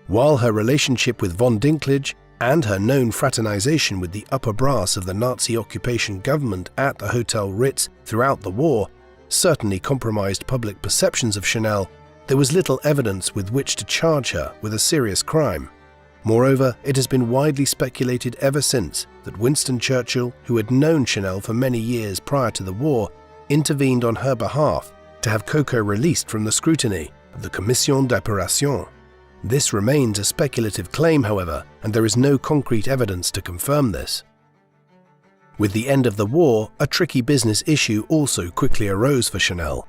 while her relationship with von Dinklage and her known fraternization with the upper brass of the Nazi occupation government at the Hotel Ritz throughout the war certainly compromised public perceptions of Chanel. There was little evidence with which to charge her with a serious crime. Moreover, it has been widely speculated ever since that Winston Churchill, who had known Chanel for many years prior to the war, intervened on her behalf to have Coco released from the scrutiny of the Commission d'Épuration. This remains a speculative claim, however, and there is no concrete evidence to confirm this. With the end of the war, a tricky business issue also quickly arose for Chanel.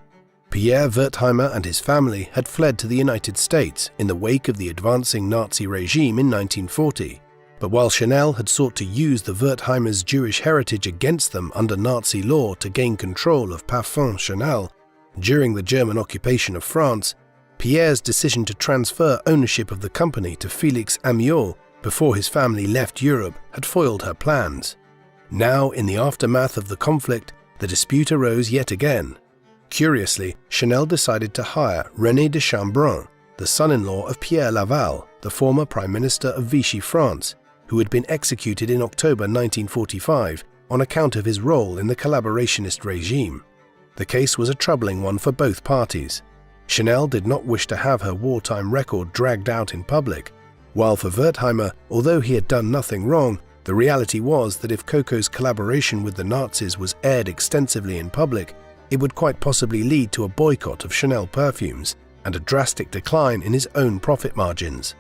Pierre Wertheimer and his family had fled to the United States in the wake of the advancing Nazi regime in 1940. But while Chanel had sought to use the Wertheimers' Jewish heritage against them under Nazi law to gain control of Parfum Chanel during the German occupation of France, Pierre's decision to transfer ownership of the company to Félix Amiot before his family left Europe had foiled her plans. Now, in the aftermath of the conflict, the dispute arose yet again. Curiously, Chanel decided to hire René de Chambrun, the son-in-law of Pierre Laval, the the former Prime Minister of Vichy France, who had been executed in October 1945 on account of his role in the collaborationist regime. The case was a troubling one for both parties. Chanel did not wish to have her wartime record dragged out in public, while for Wertheimer, although he had done nothing wrong, the reality was that if Coco's collaboration with the Nazis was aired extensively in public, it would quite possibly lead to a boycott of Chanel perfumes and a drastic decline in his own profit margins.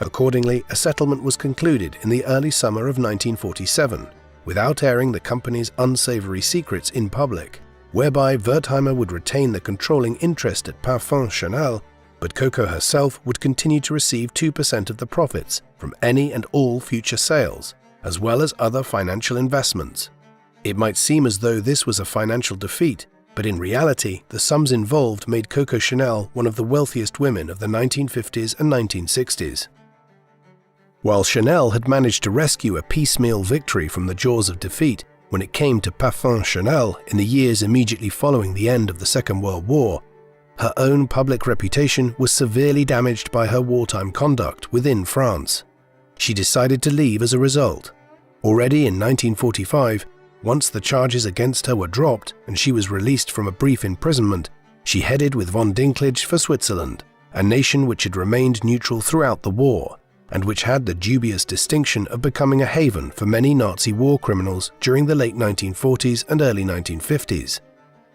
Accordingly, a settlement was concluded in the early summer of 1947, without airing the company's unsavory secrets in public, whereby Wertheimer would retain the controlling interest at Parfums Chanel, but Coco herself would continue to receive 2% of the profits from any and all future sales, as well as other financial investments. It might seem as though this was a financial defeat, but in reality, the sums involved made Coco Chanel one of the wealthiest women of the 1950s and 1960s. While Chanel had managed to rescue a piecemeal victory from the jaws of defeat when it came to Parfums Chanel in the years immediately following the end of the Second World War, her own public reputation was severely damaged by her wartime conduct within France. She decided to leave as a result. Already in 1945, once the charges against her were dropped and she was released from a brief imprisonment, she headed with von Dinklage for Switzerland, a nation which had remained neutral throughout the war, and which had the dubious distinction of becoming a haven for many Nazi war criminals during the late 1940s and early 1950s.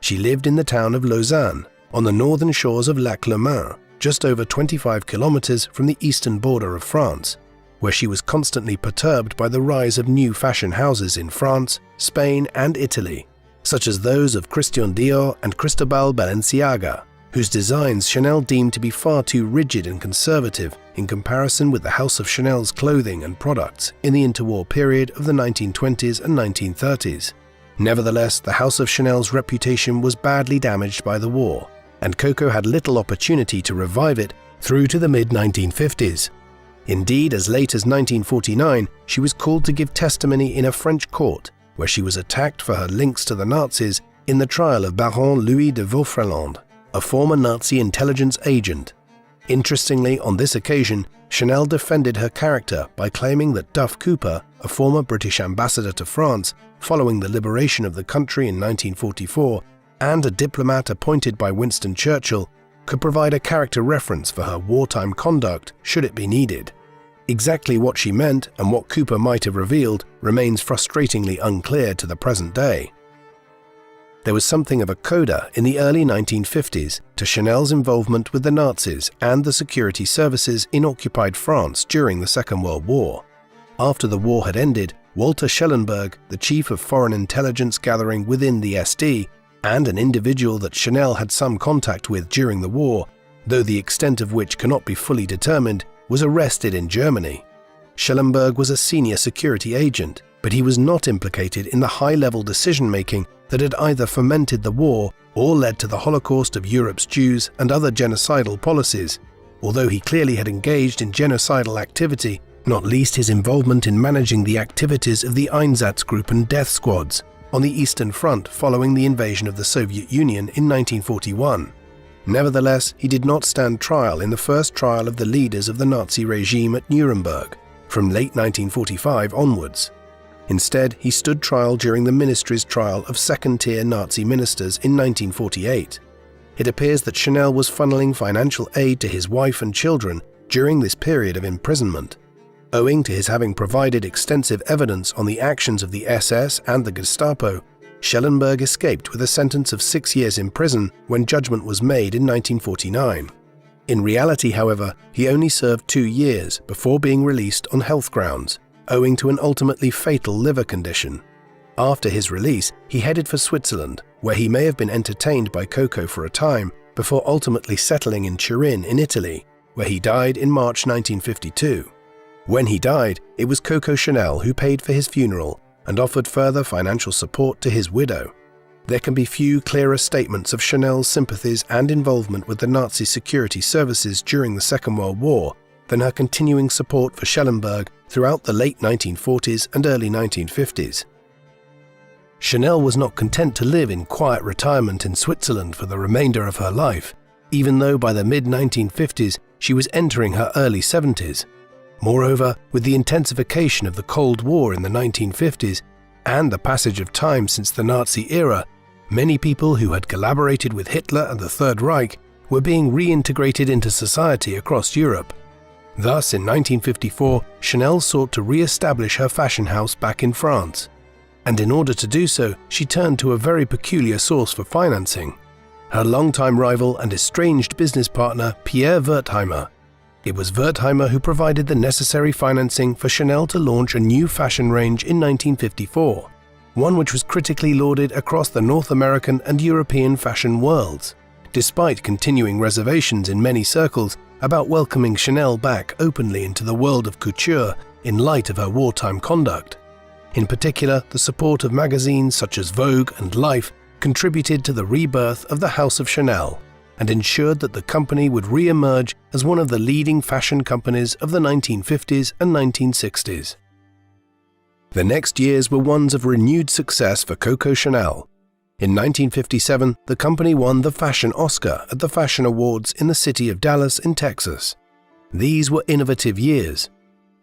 She lived in the town of Lausanne, on the northern shores of Lac Le Mans, just over 25 kilometers from the eastern border of France, where she was constantly perturbed by the rise of new fashion houses in France, Spain, and Italy, such as those of Christian Dior and Cristobal Balenciaga, whose designs Chanel deemed to be far too rigid and conservative in comparison with the House of Chanel's clothing and products in the interwar period of the 1920s and 1930s. Nevertheless, the House of Chanel's reputation was badly damaged by the war, and Coco had little opportunity to revive it through to the mid-1950s. Indeed, as late as 1949, she was called to give testimony in a French court, where she was attacked for her links to the Nazis in the trial of Baron Louis de Vaufreland, a former Nazi intelligence agent. Interestingly, on this occasion, Chanel defended her character by claiming that Duff Cooper, a former British ambassador to France following the liberation of the country in 1944, and a diplomat appointed by Winston Churchill, could provide a character reference for her wartime conduct should it be needed. Exactly what she meant and what Cooper might have revealed remains frustratingly unclear to the present day. There was something of a coda in the early 1950s to Chanel's involvement with the Nazis and the security services in occupied France during the Second World War. After the war had ended, Walter Schellenberg, the chief of foreign intelligence gathering within the SD, and an individual that Chanel had some contact with during the war, though the extent of which cannot be fully determined, was arrested in Germany. Schellenberg was a senior security agent, but he was not implicated in the high-level decision-making that had either fomented the war or led to the Holocaust of Europe's Jews and other genocidal policies, although he clearly had engaged in genocidal activity, not least his involvement in managing the activities of the Einsatzgruppen death squads on the Eastern Front following the invasion of the Soviet Union in 1941. Nevertheless, he did not stand trial in the first trial of the leaders of the Nazi regime at Nuremberg, from late 1945 onwards. Instead, he stood trial during the ministry's trial of second-tier Nazi ministers in 1948. It appears that Chanel was funneling financial aid to his wife and children during this period of imprisonment. Owing to his having provided extensive evidence on the actions of the SS and the Gestapo, Schellenberg escaped with a sentence of 6 years in prison when judgment was made in 1949. In reality, however, he only served 2 years before being released on health grounds, owing to an ultimately fatal liver condition. After his release, he headed for Switzerland, where he may have been entertained by Coco for a time, before ultimately settling in Turin in Italy, where he died in March 1952. When he died, it was Coco Chanel who paid for his funeral and offered further financial support to his widow. There can be few clearer statements of Chanel's sympathies and involvement with the Nazi security services during the Second World War than her continuing support for Schellenberg throughout the late 1940s and early 1950s. Chanel was not content to live in quiet retirement in Switzerland for the remainder of her life, even though by the mid-1950s she was entering her early 70s. Moreover, with the intensification of the Cold War in the 1950s and the passage of time since the Nazi era, many people who had collaborated with Hitler and the Third Reich were being reintegrated into society across Europe. Thus, in 1954, Chanel sought to re-establish her fashion house back in France. And in order to do so, she turned to a very peculiar source for financing: her longtime rival and estranged business partner, Pierre Wertheimer. It was Wertheimer who provided the necessary financing for Chanel to launch a new fashion range in 1954, one which was critically lauded across the North American and European fashion worlds, despite continuing reservations in many circles about welcoming Chanel back openly into the world of couture in light of her wartime conduct. In particular, the support of magazines such as Vogue and Life contributed to the rebirth of the House of Chanel and ensured that the company would re-emerge as one of the leading fashion companies of the 1950s and 1960s. The next years were ones of renewed success for Coco Chanel. In 1957, the company won the Fashion Oscar at the Fashion Awards in the city of Dallas in Texas. These were innovative years.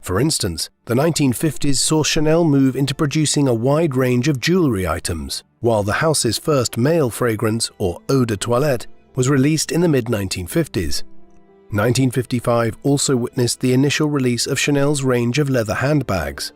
For instance, the 1950s saw Chanel move into producing a wide range of jewelry items, while the house's first male fragrance, or eau de toilette, was released in the mid-1950s. 1955 also witnessed the initial release of Chanel's range of leather handbags.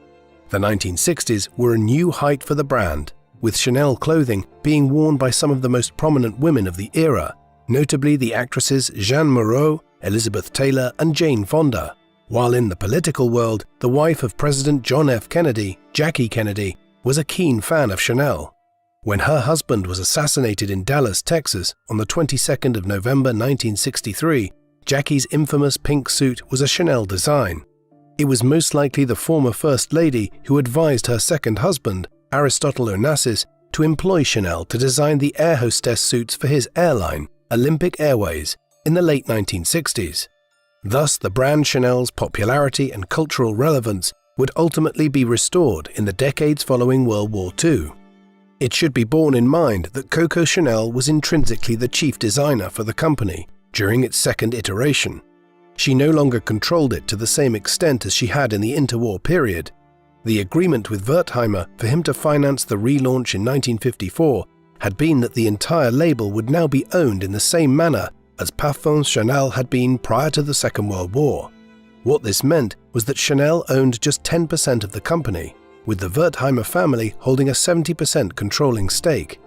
The 1960s were a new height for the brand, with Chanel clothing being worn by some of the most prominent women of the era, notably the actresses Jeanne Moreau, Elizabeth Taylor, and Jane Fonda. While in the political world, the wife of President John F. Kennedy, Jackie Kennedy, was a keen fan of Chanel. When her husband was assassinated in Dallas, Texas, on the 22nd of November 1963, Jackie's infamous pink suit was a Chanel design. It was most likely the former First Lady who advised her second husband, Aristotle Onassis, to employ Chanel to design the air hostess suits for his airline, Olympic Airways, in the late 1960s. Thus, the brand Chanel's popularity and cultural relevance would ultimately be restored in the decades following World War II. It should be borne in mind that Coco Chanel was intrinsically the chief designer for the company during its second iteration. She no longer controlled it to the same extent as she had in the interwar period. The agreement with Wertheimer for him to finance the relaunch in 1954 had been that the entire label would now be owned in the same manner as Parfums Chanel had been prior to the Second World War. What this meant was that Chanel owned just 10% of the company, with the Wertheimer family holding a 70% controlling stake.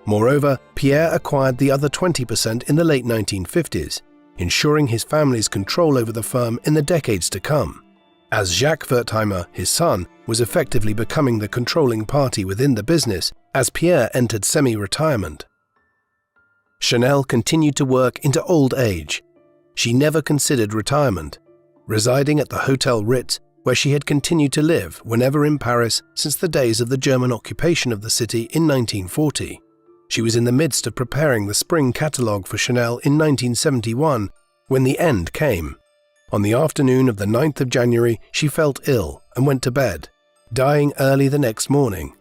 Moreover, Pierre acquired the other 20% in the late 1950s, ensuring his family's control over the firm in the decades to come. As Jacques Wertheimer, his son, was effectively becoming the controlling party within the business as Pierre entered semi-retirement. Chanel continued to work into old age. She never considered retirement, residing at the Hotel Ritz, where she had continued to live whenever in Paris since the days of the German occupation of the city in 1940. She was in the midst of preparing the spring catalogue for Chanel in 1971 when the end came. On the afternoon of the 9th of January, she felt ill and went to bed, dying early the next morning.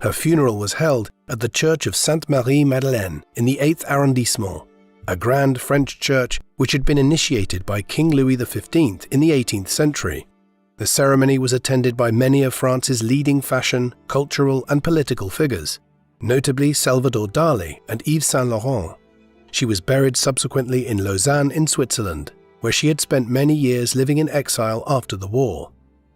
Her funeral was held at the Church of Sainte-Marie-Madeleine in the 8th arrondissement, a grand French church which had been initiated by King Louis XV in the 18th century. The ceremony was attended by many of France's leading fashion, cultural, and political figures, notably Salvador Dali and Yves Saint Laurent. She was buried subsequently in Lausanne in Switzerland, where she had spent many years living in exile after the war.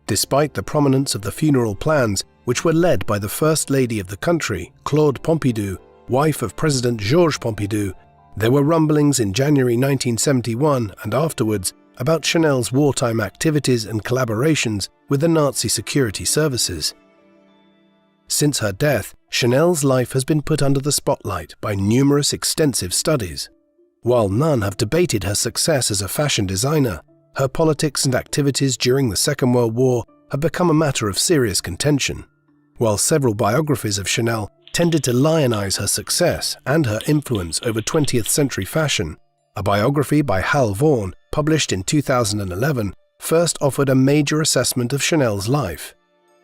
Despite the prominence of the funeral plans, which were led by the First Lady of the country, Claude Pompidou, wife of President Georges Pompidou, there were rumblings in January 1971 and afterwards about Chanel's wartime activities and collaborations with the Nazi security services. Since her death, Chanel's life has been put under the spotlight by numerous extensive studies. While none have debated her success as a fashion designer, her politics and activities during the Second World War have become a matter of serious contention. While several biographies of Chanel tended to lionize her success and her influence over 20th century fashion, a biography by Hal Vaughan, published in 2011, first offered a major assessment of Chanel's life.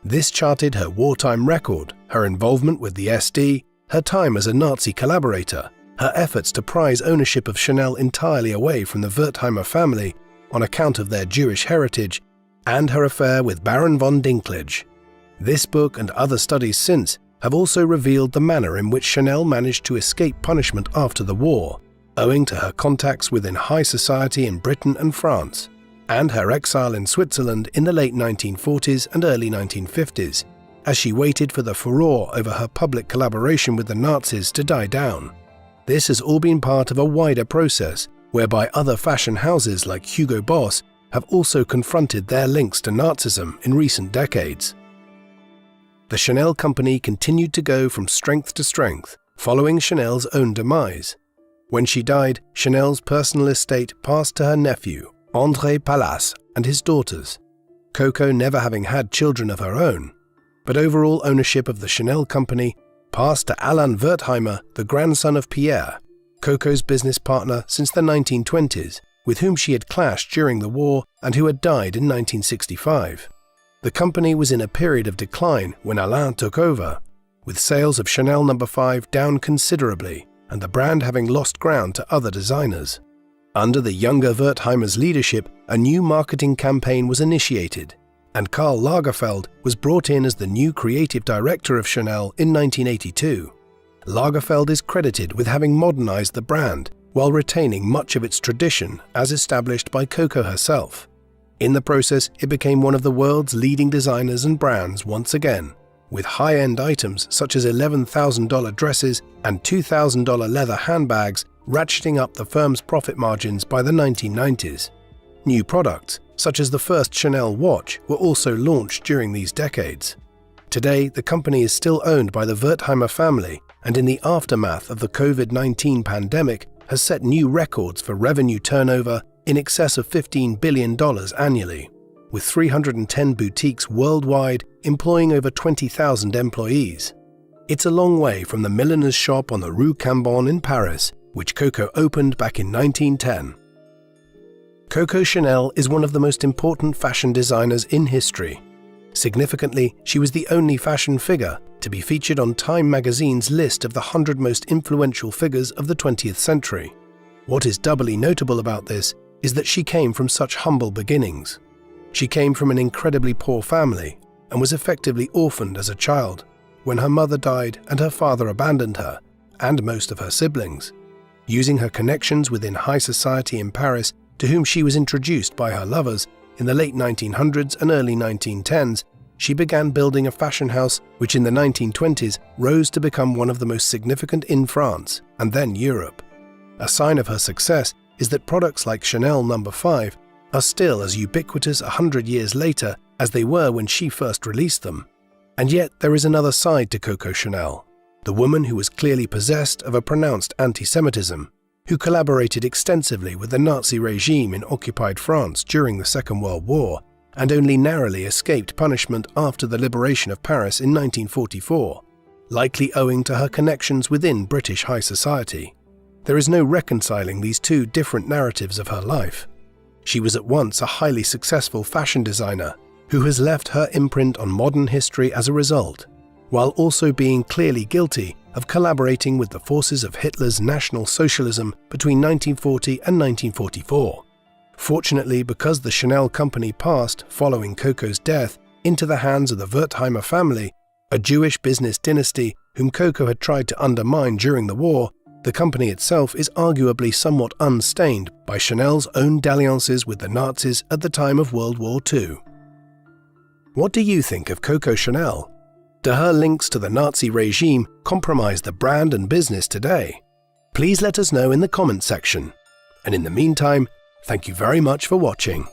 This charted her wartime record, her involvement with the SD, her time as a Nazi collaborator, her efforts to prize ownership of Chanel entirely away from the Wertheimer family, on account of their Jewish heritage, and her affair with Baron von Dinklage. This book and other studies since have also revealed the manner in which Chanel managed to escape punishment after the war, owing to her contacts within high society in Britain and France, and her exile in Switzerland in the late 1940s and early 1950s, as she waited for the furore over her public collaboration with the Nazis to die down. This has all been part of a wider process whereby other fashion houses like Hugo Boss have also confronted their links to Nazism in recent decades. The Chanel company continued to go from strength to strength, following Chanel's own demise. When she died, Chanel's personal estate passed to her nephew, André Pallas, and his daughters, Coco never having had children of her own. But overall ownership of the Chanel company passed to Alain Wertheimer, the grandson of Pierre, Coco's business partner since the 1920s, with whom she had clashed during the war and who had died in 1965. The company was in a period of decline when Alain took over, with sales of Chanel No. 5 down considerably and the brand having lost ground to other designers. Under the younger Wertheimer's leadership, a new marketing campaign was initiated, and Karl Lagerfeld was brought in as the new creative director of Chanel in 1982. Lagerfeld is credited with having modernized the brand while retaining much of its tradition as established by Coco herself. In the process, it became one of the world's leading designers and brands once again, with high-end items such as $11,000 dresses and $2,000 leather handbags ratcheting up the firm's profit margins by the 1990s. New products, such as the first Chanel watch, were also launched during these decades. Today, the company is still owned by the Wertheimer family, and in the aftermath of the COVID-19 pandemic, has set new records for revenue turnover in excess of $15 billion annually, with 310 boutiques worldwide employing over 20,000 employees. It's a long way from the milliner's shop on the Rue Cambon in Paris, which Coco opened back in 1910. Coco Chanel is one of the most important fashion designers in history. Significantly, she was the only fashion figure to be featured on Time magazine's list of the 100 most influential figures of the 20th century. What is doubly notable about this is that she came from such humble beginnings. She came from an incredibly poor family and was effectively orphaned as a child when her mother died and her father abandoned her and most of her siblings. Using her connections within high society in Paris, to whom she was introduced by her lovers in the late 1900s and early 1910s, she began building a fashion house which in the 1920s rose to become one of the most significant in France and then Europe. A sign of her success is that products like Chanel No. 5 are still as ubiquitous 100 years later as they were when she first released them. And yet there is another side to Coco Chanel, the woman who was clearly possessed of a pronounced anti-Semitism, who collaborated extensively with the Nazi regime in occupied France during the Second World War, and only narrowly escaped punishment after the liberation of Paris in 1944, likely owing to her connections within British high society. There is no reconciling these two different narratives of her life. She was at once a highly successful fashion designer who has left her imprint on modern history as a result, while also being clearly guilty of collaborating with the forces of Hitler's National Socialism between 1940 and 1944. Fortunately, because the Chanel company passed, following Coco's death, into the hands of the Wertheimer family, a Jewish business dynasty whom Coco had tried to undermine during the war, the company itself is arguably somewhat unstained by Chanel's own dalliances with the Nazis at the time of World War II. What do you think of Coco Chanel? Do her links to the Nazi regime compromise the brand and business today? Please let us know in the comments section. And in the meantime, thank you very much for watching.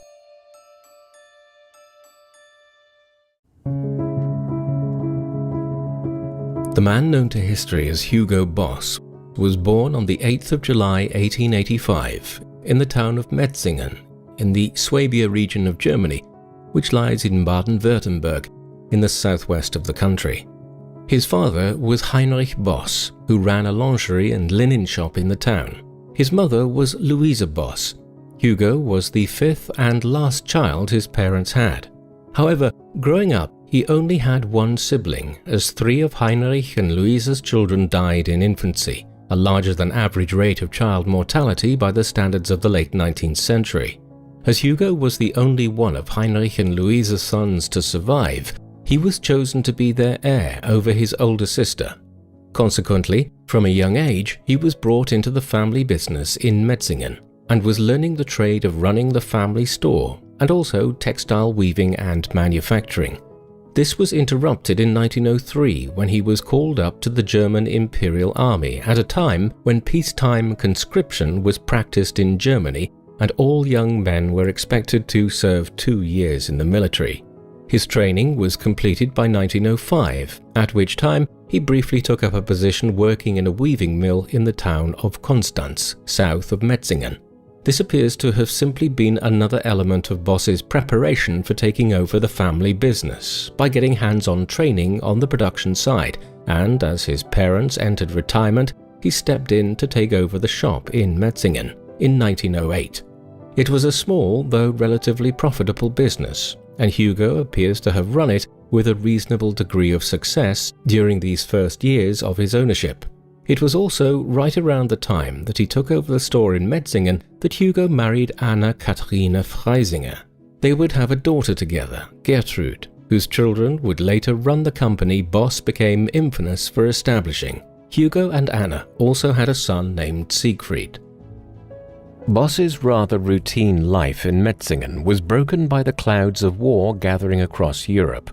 The man known to history as Hugo Boss was born on the 8th of July 1885 in the town of Metzingen in the Swabia region of Germany, which lies in Baden-Württemberg in the southwest of the country. His father was Heinrich Boss, who ran a lingerie and linen shop in the town. His mother was Louisa Boss. Hugo was the fifth and last child his parents had. However, growing up, he only had one sibling, as 3 of Heinrich and Louisa's children died in infancy, a larger than average rate of child mortality by the standards of the late 19th century. As Hugo was the only one of Heinrich and Louise's sons to survive, he was chosen to be their heir over his older sister. Consequently, from a young age, he was brought into the family business in Metzingen and was learning the trade of running the family store and also textile weaving and manufacturing. This was interrupted in 1903 when he was called up to the German Imperial Army at a time when peacetime conscription was practiced in Germany and all young men were expected to serve 2 years in the military. His training was completed by 1905, at which time he briefly took up a position working in a weaving mill in the town of Konstanz, south of Metzingen. This appears to have simply been another element of Boss's preparation for taking over the family business by getting hands-on training on the production side, and as his parents entered retirement, he stepped in to take over the shop in Metzingen in 1908. It was a small, though relatively profitable business, and Hugo appears to have run it with a reasonable degree of success during these first years of his ownership. It was also right around the time that he took over the store in Metzingen that Hugo married Anna Katharina Freisinger. They would have a daughter together, Gertrude, whose children would later run the company Boss became infamous for establishing. Hugo and Anna also had a son named Siegfried. Boss's rather routine life in Metzingen was broken by the clouds of war gathering across Europe.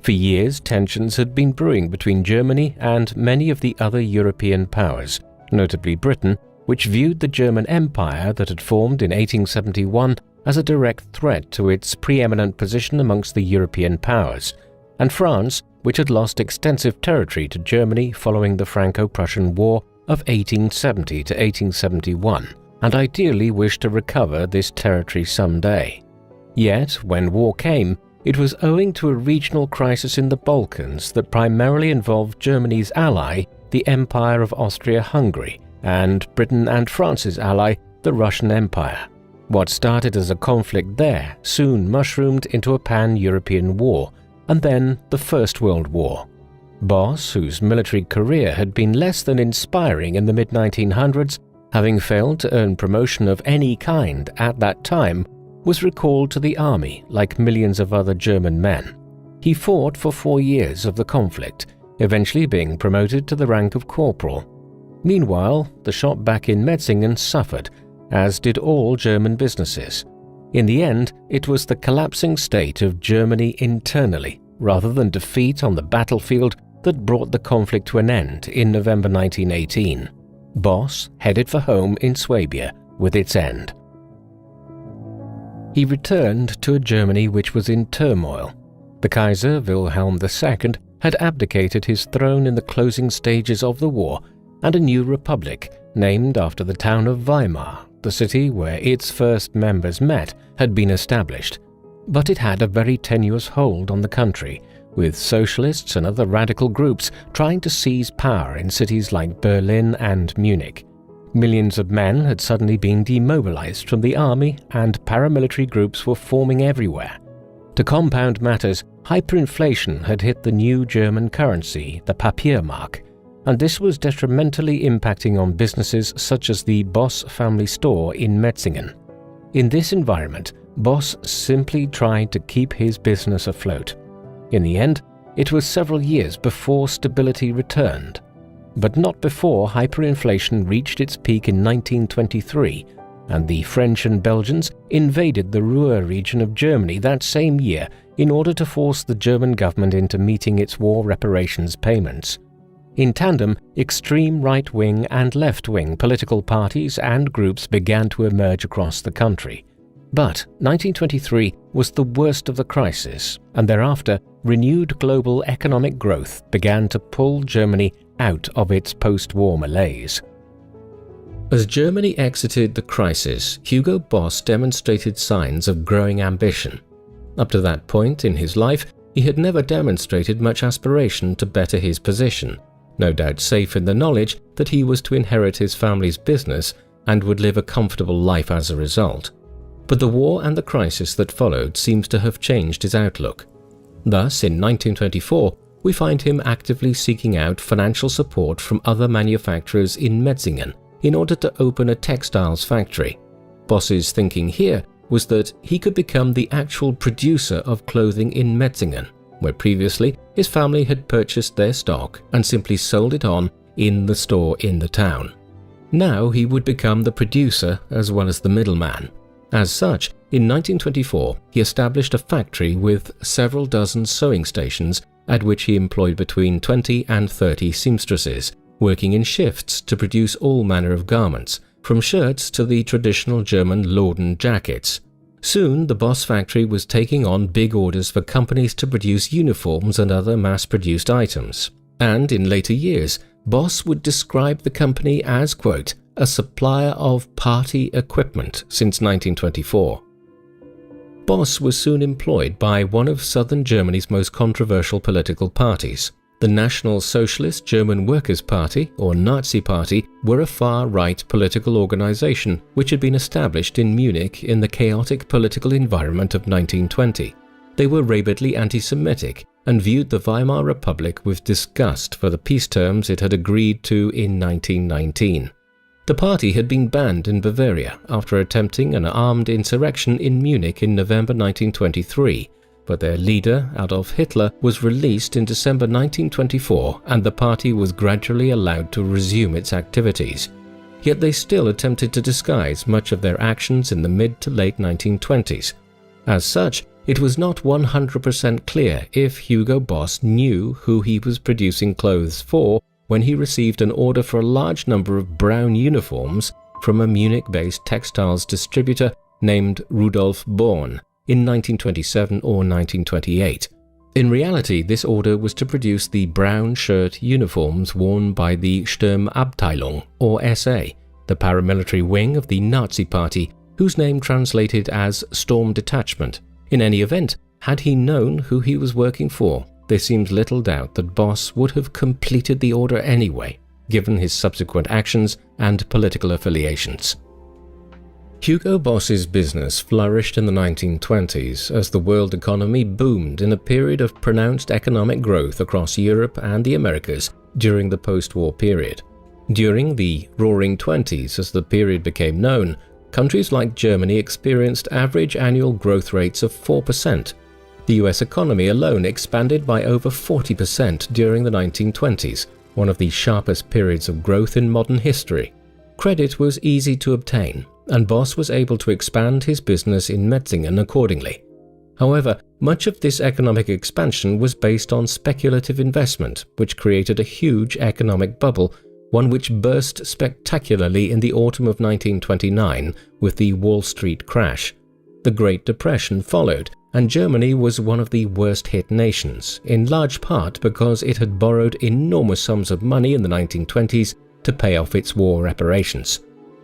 For years, tensions had been brewing between Germany and many of the other European powers, notably Britain, which viewed the German Empire that had formed in 1871 as a direct threat to its preeminent position amongst the European powers, and France, which had lost extensive territory to Germany following the Franco-Prussian War of 1870 to 1871, and ideally wished to recover this territory someday. Yet, when war came, it was owing to a regional crisis in the Balkans that primarily involved Germany's ally, the Empire of Austria-Hungary, and Britain and France's ally, the Russian Empire. What started as a conflict there soon mushroomed into a pan-European war, and then the First World War. Boss, whose military career had been less than inspiring in the mid-1900s, having failed to earn promotion of any kind at that time, was recalled to the army like millions of other German men. He fought for 4 years of the conflict, eventually being promoted to the rank of corporal. Meanwhile, the shop back in Metzingen suffered, as did all German businesses. In the end, it was the collapsing state of Germany internally, rather than defeat on the battlefield, that brought the conflict to an end in November 1918. Boss headed for home in Swabia with its end. He returned to a Germany which was in turmoil. The Kaiser Wilhelm II had abdicated his throne in the closing stages of the war, and a new republic, named after the town of Weimar, the city where its first members met, had been established. But it had a very tenuous hold on the country, with socialists and other radical groups trying to seize power in cities like Berlin and Munich. Millions of men had suddenly been demobilized from the army, and paramilitary groups were forming everywhere. To compound matters, hyperinflation had hit the new German currency, the Papiermark, and this was detrimentally impacting on businesses such as the Boss family store in Metzingen. In this environment, Boss simply tried to keep his business afloat. In the end, it was several years before stability returned, but not before hyperinflation reached its peak in 1923, and the French and Belgians invaded the Ruhr region of Germany that same year in order to force the German government into meeting its war reparations payments. In tandem, extreme right-wing and left-wing political parties and groups began to emerge across the country. But 1923 was the worst of the crisis, and thereafter, renewed global economic growth began to pull Germany out of its post-war malaise. As Germany exited the crisis, Hugo Boss demonstrated signs of growing ambition. Up to that point in his life, he had never demonstrated much aspiration to better his position, no doubt safe in the knowledge that he was to inherit his family's business and would live a comfortable life as a result. But the war and the crisis that followed seems to have changed his outlook. Thus, in 1924, we find him actively seeking out financial support from other manufacturers in Metzingen in order to open a textiles factory. Boss's thinking here was that he could become the actual producer of clothing in Metzingen, where previously his family had purchased their stock and simply sold it on in the store in the town. Now he would become the producer as well as the middleman. As such, in 1924 he established a factory with several dozen sewing stations at which he employed between 20 and 30 seamstresses, working in shifts to produce all manner of garments, from shirts to the traditional German Lorden jackets. Soon the Boss factory was taking on big orders for companies to produce uniforms and other mass-produced items. And in later years, Boss would describe the company as, quote, a supplier of party equipment since 1924. Boss was soon employed by one of southern Germany's most controversial political parties. The National Socialist German Workers' Party, or Nazi Party, were a far-right political organization which had been established in Munich in the chaotic political environment of 1920. They were rabidly anti-Semitic and viewed the Weimar Republic with disgust for the peace terms it had agreed to in 1919. The party had been banned in Bavaria after attempting an armed insurrection in Munich in November 1923, but their leader, Adolf Hitler, was released in December 1924 and the party was gradually allowed to resume its activities. Yet they still attempted to disguise much of their actions in the mid to late 1920s. As such, it was not 100% clear if Hugo Boss knew who he was producing clothes for when he received an order for a large number of brown uniforms from a Munich-based textiles distributor named Rudolf Born in 1927 or 1928. In reality, this order was to produce the brown shirt uniforms worn by the Sturmabteilung, or SA, the paramilitary wing of the Nazi Party, whose name translated as Storm Detachment. In any event, had he known who he was working for, there seems little doubt that Boss would have completed the order anyway, given his subsequent actions and political affiliations. Hugo Boss's business flourished in the 1920s as the world economy boomed in a period of pronounced economic growth across Europe and the Americas during the post-war period. During the Roaring Twenties, as the period became known, countries like Germany experienced average annual growth rates of 4%. The US economy alone expanded by over 40% during the 1920s, one of the sharpest periods of growth in modern history. Credit was easy to obtain, and Boss was able to expand his business in Metzingen accordingly. However, much of this economic expansion was based on speculative investment, which created a huge economic bubble, one which burst spectacularly in the autumn of 1929 with the Wall Street crash. The Great Depression followed, and Germany was one of the worst-hit nations, in large part because it had borrowed enormous sums of money in the 1920s to pay off its war reparations.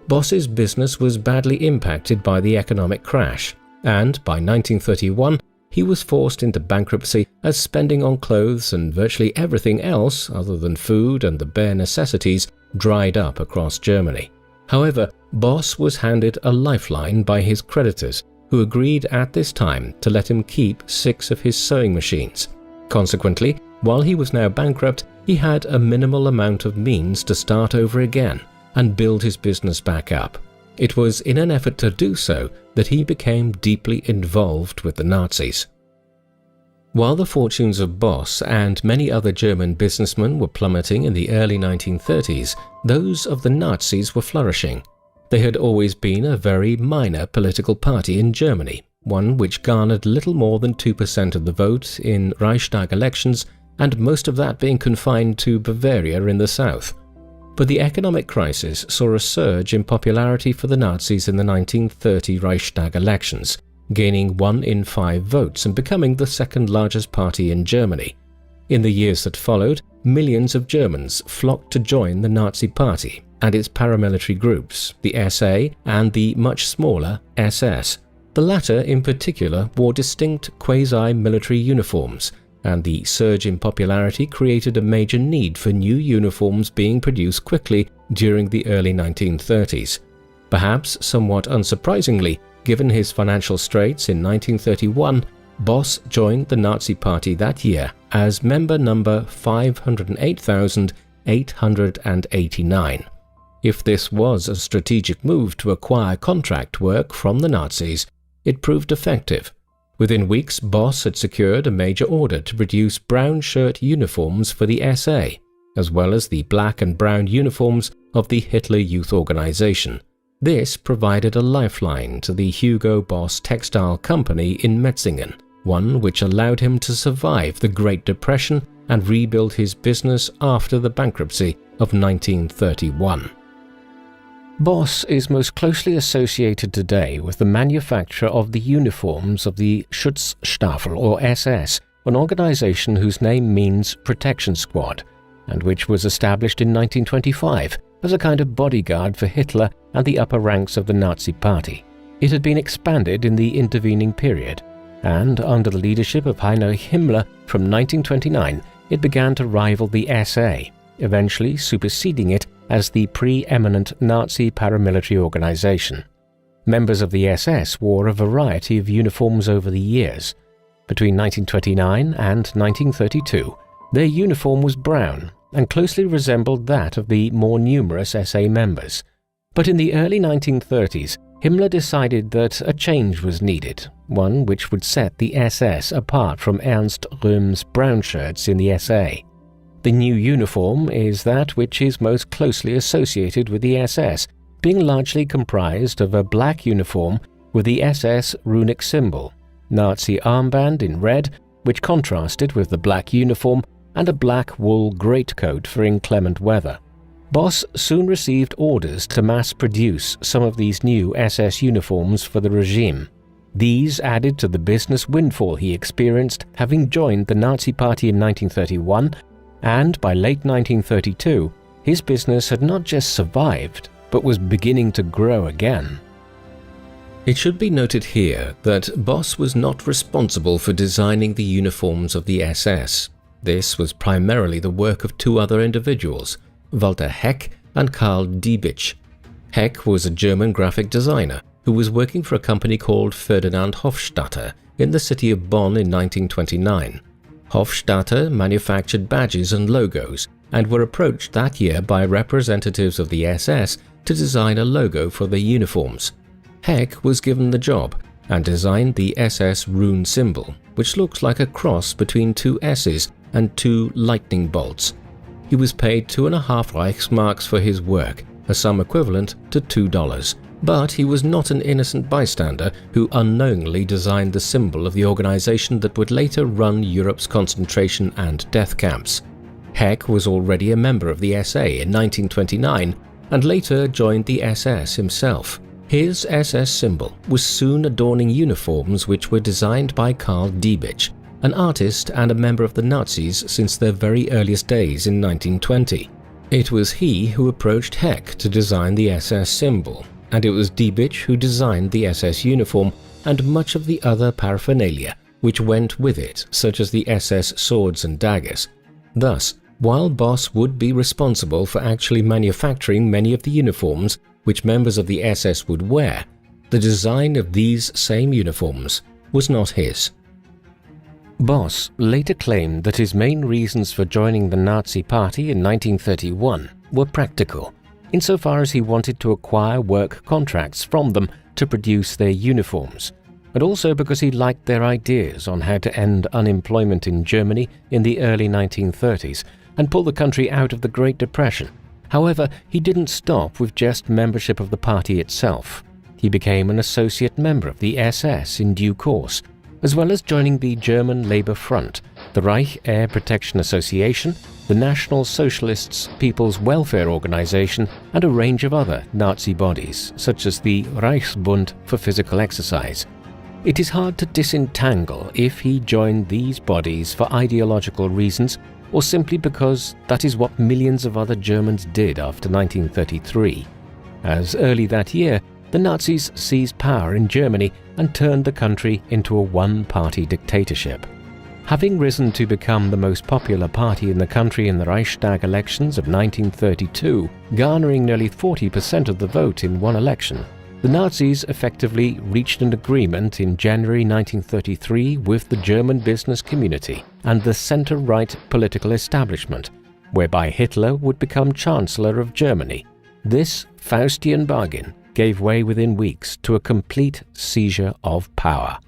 Boss's business was badly impacted by the economic crash, and by 1931 he was forced into bankruptcy as spending on clothes and virtually everything else other than food and the bare necessities dried up across Germany. However, Boss was handed a lifeline by his creditors, who agreed at this time to let him keep 6 of his sewing machines. Consequently, while he was now bankrupt, he had a minimal amount of means to start over again and build his business back up. It was in an effort to do so that he became deeply involved with the Nazis. While the fortunes of Boss and many other German businessmen were plummeting in the early 1930s, those of the Nazis were flourishing. They had always been a very minor political party in Germany, one which garnered little more than 2% of the vote in Reichstag elections, and most of that being confined to Bavaria in the south. But the economic crisis saw a surge in popularity for the Nazis in the 1930 Reichstag elections, gaining 1 in 5 votes and becoming the second largest party in Germany. In the years that followed, millions of Germans flocked to join the Nazi Party and its paramilitary groups, the SA and the much smaller SS. The latter, in particular, wore distinct quasi-military uniforms, and the surge in popularity created a major need for new uniforms being produced quickly during the early 1930s. Perhaps somewhat unsurprisingly, given his financial straits in 1931, Boss joined the Nazi Party that year as member number 508,889. If this was a strategic move to acquire contract work from the Nazis, it proved effective. Within weeks, Boss had secured a major order to produce brown shirt uniforms for the SA, as well as the black and brown uniforms of the Hitler Youth Organization. This provided a lifeline to the Hugo Boss textile company in Metzingen, one which allowed him to survive the Great Depression and rebuild his business after the bankruptcy of 1931. Boss is most closely associated today with the manufacture of the uniforms of the Schutzstaffel or SS, an organization whose name means Protection Squad, and which was established in 1925 as a kind of bodyguard for Hitler and the upper ranks of the Nazi Party. It had been expanded in the intervening period, and under the leadership of Heinrich Himmler from 1929, it began to rival the SA, eventually superseding it as the preeminent Nazi paramilitary organization. Members of the SS wore a variety of uniforms over the years. Between 1929 and 1932, their uniform was brown and closely resembled that of the more numerous SA members. But in the early 1930s, Himmler decided that a change was needed, one which would set the SS apart from Ernst Röhm's brown shirts in the SA. The new uniform is that which is most closely associated with the SS, being largely comprised of a black uniform with the SS runic symbol, Nazi armband in red, which contrasted with the black uniform, and a black wool greatcoat for inclement weather. Boss soon received orders to mass-produce some of these new SS uniforms for the regime. These added to the business windfall he experienced having joined the Nazi Party in 1931, and by late 1932, his business had not just survived, but was beginning to grow again. It should be noted here that Boss was not responsible for designing the uniforms of the SS. This was primarily the work of two other individuals, Walter Heck and Karl Diebitsch. Heck was a German graphic designer who was working for a company called Ferdinand Hofstadter in the city of Bonn in 1929. Hofstadter manufactured badges and logos and were approached that year by representatives of the SS to design a logo for their uniforms. Heck was given the job and designed the SS rune symbol, which looks like a cross between two S's and two lightning bolts. He was paid 2.5 Reichsmarks for his work, a sum equivalent to $2. But he was not an innocent bystander who unknowingly designed the symbol of the organization that would later run Europe's concentration and death camps. Heck was already a member of the SA in 1929 and later joined the SS himself. His SS symbol was soon adorning uniforms which were designed by Karl Diebitsch, an artist and a member of the Nazis since their very earliest days in 1920. It was he who approached Heck to design the SS symbol, and it was Diebitsch who designed the SS uniform and much of the other paraphernalia which went with it, such as the SS swords and daggers. Thus, while Boss would be responsible for actually manufacturing many of the uniforms which members of the SS would wear, the design of these same uniforms was not his. Boss later claimed that his main reasons for joining the Nazi Party in 1931 were practical, insofar as he wanted to acquire work contracts from them to produce their uniforms, but also because he liked their ideas on how to end unemployment in Germany in the early 1930s and pull the country out of the Great Depression. However, he didn't stop with just membership of the party itself. He became an associate member of the SS in due course, as well as joining the German Labour Front, the Reich Air Protection Association, the National Socialists' People's Welfare Organization, and a range of other Nazi bodies, such as the Reichsbund for Physical Exercise. It is hard to disentangle if he joined these bodies for ideological reasons or simply because that is what millions of other Germans did after 1933. As early that year, the Nazis seized power in Germany and turned the country into a one-party dictatorship. Having risen to become the most popular party in the country in the Reichstag elections of 1932, garnering nearly 40% of the vote in one election, the Nazis effectively reached an agreement in January 1933 with the German business community and the center-right political establishment, whereby Hitler would become Chancellor of Germany. This Faustian bargain gave way within weeks to a complete seizure of power.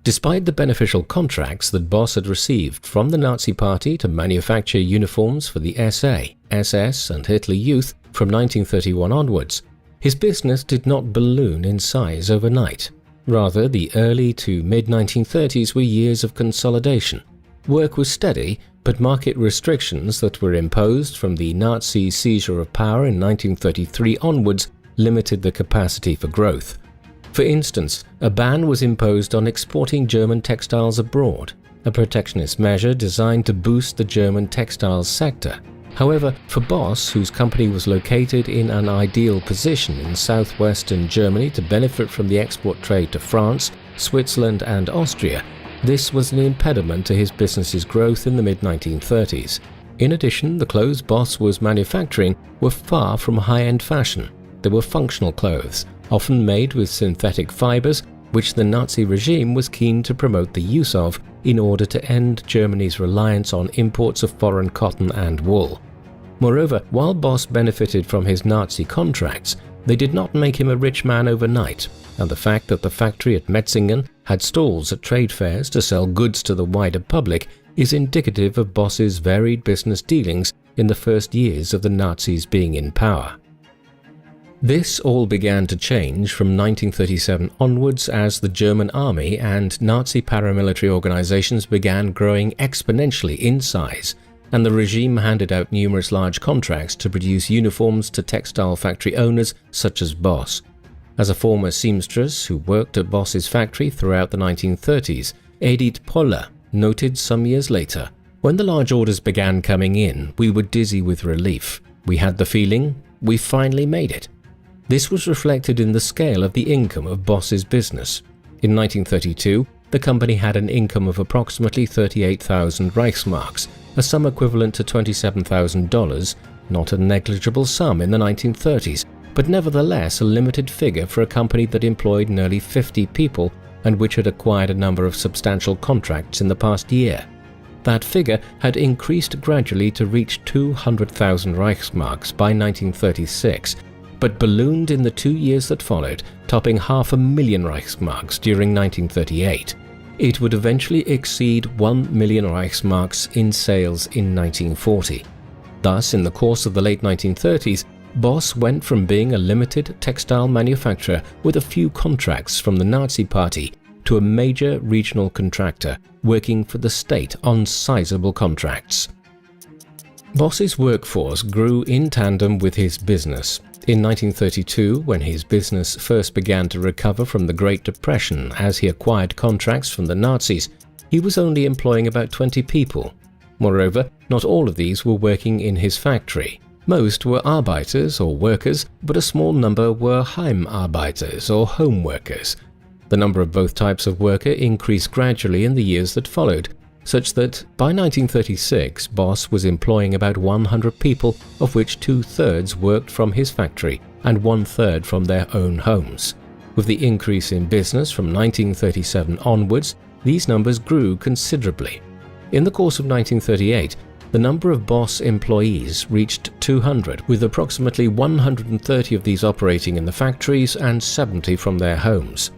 Despite the beneficial contracts that Boss had received from the Nazi Party to manufacture uniforms for the SA, SS and Hitler Youth from 1931 onwards, his business did not balloon in size overnight. Rather, the early to mid-1930s were years of consolidation. Work was steady, but market restrictions that were imposed from the Nazi seizure of power in 1933 onwards limited the capacity for growth. For instance, a ban was imposed on exporting German textiles abroad, a protectionist measure designed to boost the German textiles sector. However, for Boss, whose company was located in an ideal position in southwestern Germany to benefit from the export trade to France, Switzerland and Austria, this was an impediment to his business's growth in the mid-1930s. In addition, the clothes Boss was manufacturing were far from high-end fashion. They were functional clothes, often made with synthetic fibers, which the Nazi regime was keen to promote the use of in order to end Germany's reliance on imports of foreign cotton and wool. Moreover, while Boss benefited from his Nazi contracts, they did not make him a rich man overnight, and the fact that the factory at Metzingen had stalls at trade fairs to sell goods to the wider public is indicative of Boss's varied business dealings in the first years of the Nazis being in power. This all began to change from 1937 onwards as the German army and Nazi paramilitary organizations began growing exponentially in size, and the regime handed out numerous large contracts to produce uniforms to textile factory owners such as Boss. As a former seamstress who worked at Boss's factory throughout the 1930s, Edith Poller noted some years later, "When the large orders began coming in, we were dizzy with relief. We had the feeling, we finally made it." This was reflected in the scale of the income of Boss's business. In 1932, the company had an income of approximately 38,000 Reichsmarks, a sum equivalent to $27,000, not a negligible sum in the 1930s, but nevertheless a limited figure for a company that employed nearly 50 people and which had acquired a number of substantial contracts in the past year. That figure had increased gradually to reach 200,000 Reichsmarks by 1936, but ballooned in the 2 years that followed, topping 500,000 Reichsmarks during 1938. It would eventually exceed 1 million Reichsmarks in sales in 1940. Thus, in the course of the late 1930s, Boss went from being a limited textile manufacturer with a few contracts from the Nazi Party to a major regional contractor working for the state on sizable contracts. Boss's workforce grew in tandem with his business. In 1932, when his business first began to recover from the Great Depression as he acquired contracts from the Nazis, he was only employing about 20 people. Moreover, not all of these were working in his factory. Most were Arbeiters or workers, but a small number were Heimarbeiters or home workers. The number of both types of worker increased gradually in the years that followed, such that by 1936 Boss was employing about 100 people, of which 2/3 worked from his factory and 1/3 from their own homes. With the increase in business from 1937 onwards, these numbers grew considerably. In the course of 1938, the number of Boss employees reached 200, with approximately 130 of these operating in the factories and 70 from their homes.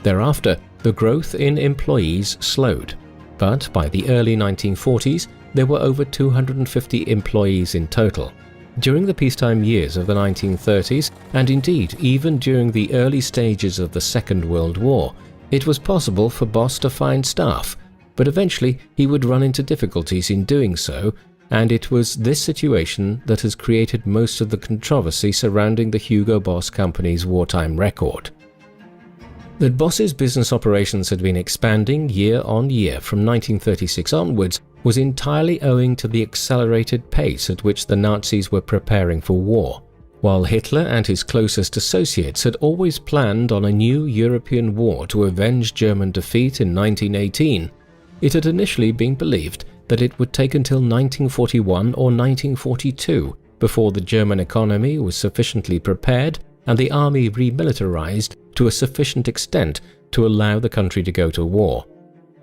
Thereafter, the growth in employees slowed, but by the early 1940s, there were over 250 employees in total. During the peacetime years of the 1930s, and indeed even during the early stages of the Second World War, it was possible for Boss to find staff, but eventually he would run into difficulties in doing so, and it was this situation that has created most of the controversy surrounding the Hugo Boss Company's wartime record. That Boss's business operations had been expanding year on year from 1936 onwards was entirely owing to the accelerated pace at which the Nazis were preparing for war. While Hitler and his closest associates had always planned on a new European war to avenge German defeat in 1918, it had initially been believed that it would take until 1941 or 1942 before the German economy was sufficiently prepared and the army remilitarized to a sufficient extent to allow the country to go to war.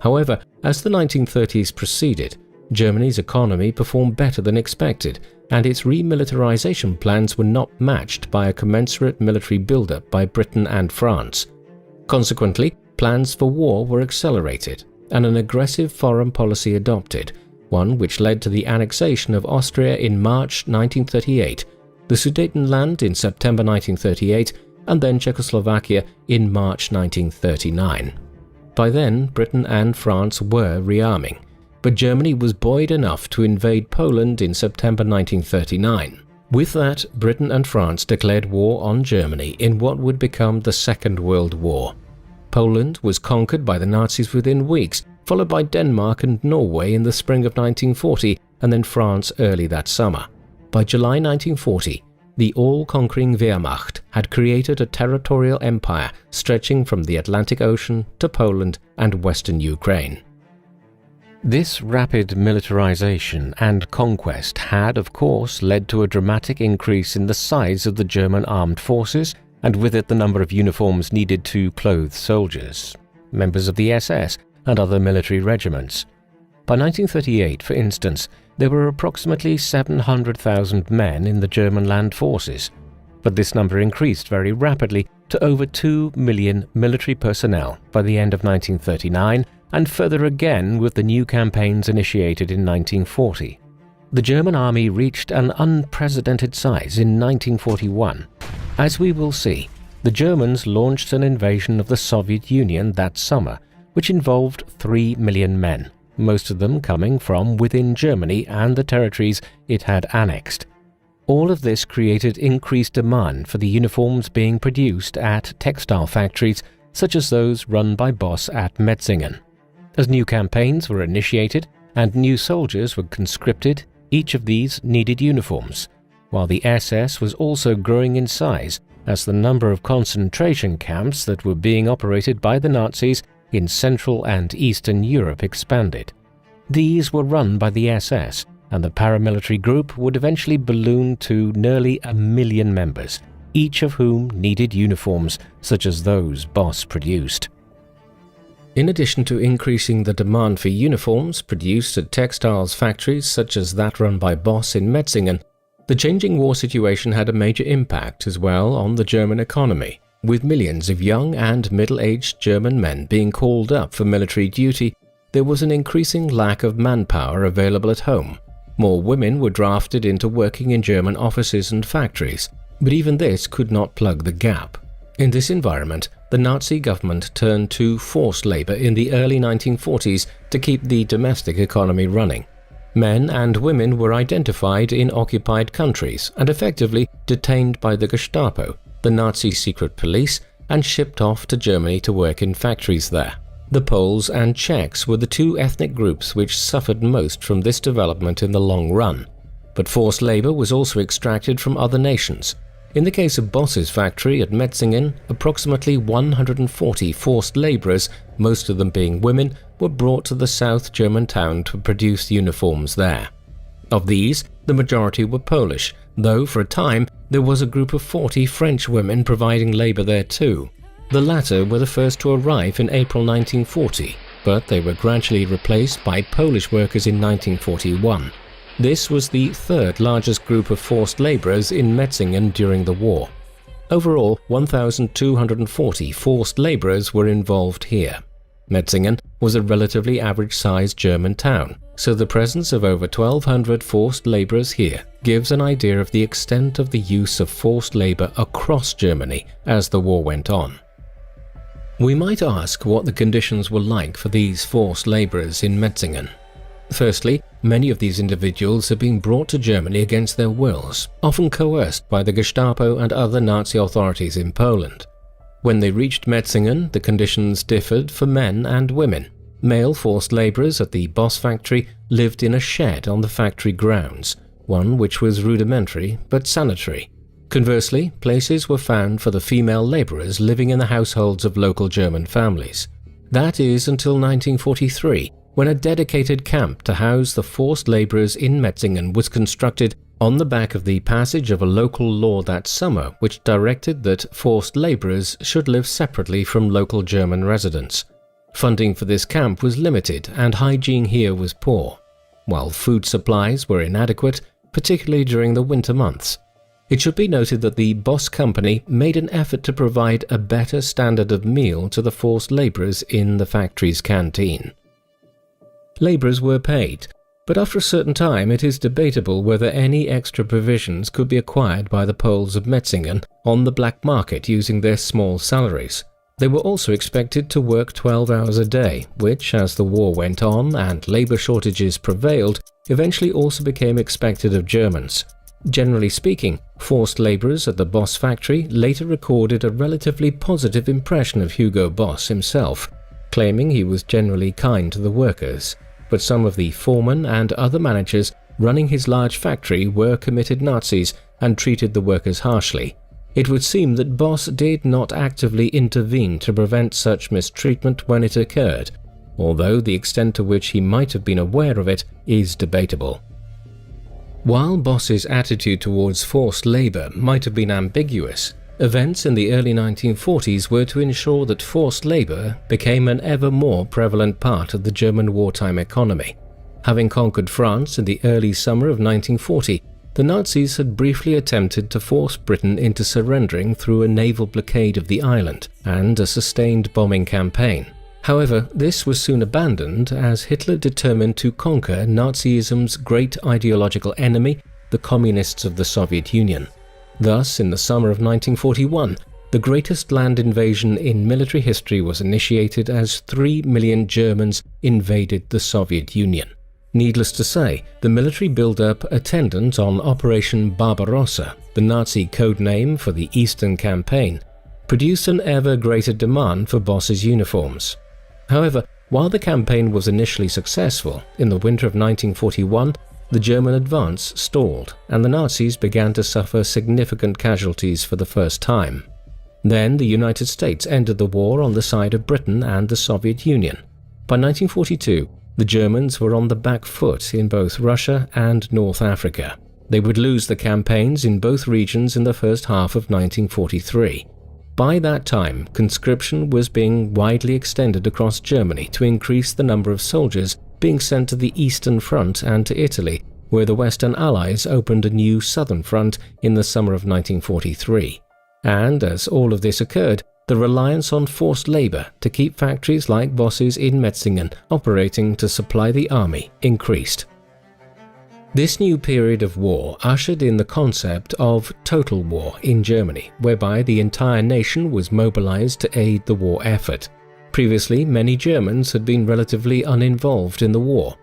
However, as the 1930s proceeded, Germany's economy performed better than expected, and its remilitarization plans were not matched by a commensurate military buildup by Britain and France. Consequently, plans for war were accelerated, and an aggressive foreign policy adopted, one which led to the annexation of Austria in March 1938, the Sudetenland in September 1938, and then Czechoslovakia in March 1939. By then, Britain and France were rearming, but Germany was buoyed enough to invade Poland in September 1939. With that, Britain and France declared war on Germany in what would become the Second World War. Poland was conquered by the Nazis within weeks, followed by Denmark and Norway in the spring of 1940, and then France early that summer. By July 1940, the all-conquering Wehrmacht had created a territorial empire stretching from the Atlantic Ocean to Poland and western Ukraine. This rapid militarization and conquest had, of course, led to a dramatic increase in the size of the German armed forces, and with it the number of uniforms needed to clothe soldiers, members of the SS, and other military regiments. By 1938, for instance, there were approximately 700,000 men in the German land forces, but this number increased very rapidly to over 2 million military personnel by the end of 1939, and further again with the new campaigns initiated in 1940. The German army reached an unprecedented size in 1941. As we will see, the Germans launched an invasion of the Soviet Union that summer, which involved 3 million men, most of them coming from within Germany and the territories it had annexed. All of this created increased demand for the uniforms being produced at textile factories such as those run by Boss at Metzingen. As new campaigns were initiated and new soldiers were conscripted, each of these needed uniforms, while the SS was also growing in size as the number of concentration camps that were being operated by the Nazis in Central and Eastern Europe expanded. These were run by the SS, and the paramilitary group would eventually balloon to nearly 1 million members, each of whom needed uniforms such as those Boss produced. In addition to increasing the demand for uniforms produced at textiles factories such as that run by Boss in Metzingen, the changing war situation had a major impact as well on the German economy. With millions of young and middle-aged German men being called up for military duty, there was an increasing lack of manpower available at home. More women were drafted into working in German offices and factories, but even this could not plug the gap. In this environment, the Nazi government turned to forced labor in the early 1940s to keep the domestic economy running. Men and women were identified in occupied countries and effectively detained by the Gestapo, the Nazi secret police, and shipped off to Germany to work in factories there. The Poles and Czechs were the two ethnic groups which suffered most from this development in the long run. But forced labor was also extracted from other nations. In the case of Boss's factory at Metzingen, approximately 140 forced laborers, most of them being women, were brought to the South German town to produce uniforms there. Of these, the majority were Polish, though for a time there was a group of 40 French women providing labor there too. The latter were the first to arrive in April 1940, but they were gradually replaced by Polish workers in 1941. This was the third largest group of forced laborers in Metzingen during the war. Overall, 1,240 forced laborers were involved here. Metzingen was a relatively average-sized German town, so the presence of over 1,200 forced laborers here gives an idea of the extent of the use of forced labor across Germany as the war went on. We might ask what the conditions were like for these forced laborers in Metzingen. Firstly, many of these individuals had been brought to Germany against their wills, often coerced by the Gestapo and other Nazi authorities in Poland. When they reached Metzingen, the conditions differed for men and women. Male forced laborers at the Boss factory lived in a shed on the factory grounds, one which was rudimentary but sanitary. Conversely, places were found for the female laborers living in the households of local German families. That is until 1943, when a dedicated camp to house the forced laborers in Metzingen was constructed on the back of the passage of a local law that summer which directed that forced laborers should live separately from local German residents. Funding for this camp was limited and hygiene here was poor. While food supplies were inadequate, particularly during the winter months. It should be noted that the Boss Company made an effort to provide a better standard of meal to the forced laborers in the factory's canteen. Laborers were paid, but after a certain time it is debatable whether any extra provisions could be acquired by the Poles of Metzingen on the black market using their small salaries. They were also expected to work 12 hours a day, which, as the war went on and labor shortages prevailed, eventually also became expected of Germans. Generally speaking, forced laborers at the Boss factory later recorded a relatively positive impression of Hugo Boss himself, claiming he was generally kind to the workers. But some of the foremen and other managers running his large factory were committed Nazis and treated the workers harshly. It would seem that Boss did not actively intervene to prevent such mistreatment when it occurred, although the extent to which he might have been aware of it is debatable. While Boss's attitude towards forced labor might have been ambiguous, events in the early 1940s were to ensure that forced labor became an ever more prevalent part of the German wartime economy. Having conquered France in the early summer of 1940, the Nazis had briefly attempted to force Britain into surrendering through a naval blockade of the island and a sustained bombing campaign. However, this was soon abandoned as Hitler determined to conquer Nazism's great ideological enemy, the Communists of the Soviet Union. Thus, in the summer of 1941, the greatest land invasion in military history was initiated as 3 million Germans invaded the Soviet Union. Needless to say, the military build-up attendant on Operation Barbarossa, the Nazi code name for the Eastern Campaign, produced an ever greater demand for Boss's uniforms. However, while the campaign was initially successful, in the winter of 1941, the German advance stalled and the Nazis began to suffer significant casualties for the first time. Then the United States entered the war on the side of Britain and the Soviet Union. By 1942, the Germans were on the back foot in both Russia and North Africa. They would lose the campaigns in both regions in the first half of 1943. By that time, conscription was being widely extended across Germany to increase the number of soldiers being sent to the Eastern Front and to Italy, where the Western Allies opened a new Southern Front in the summer of 1943. And as all of this occurred, the reliance on forced labor to keep factories like Boss's in Metzingen operating to supply the army increased. This new period of war ushered in the concept of total war in Germany, whereby the entire nation was mobilized to aid the war effort. Previously, many Germans had been relatively uninvolved in the war.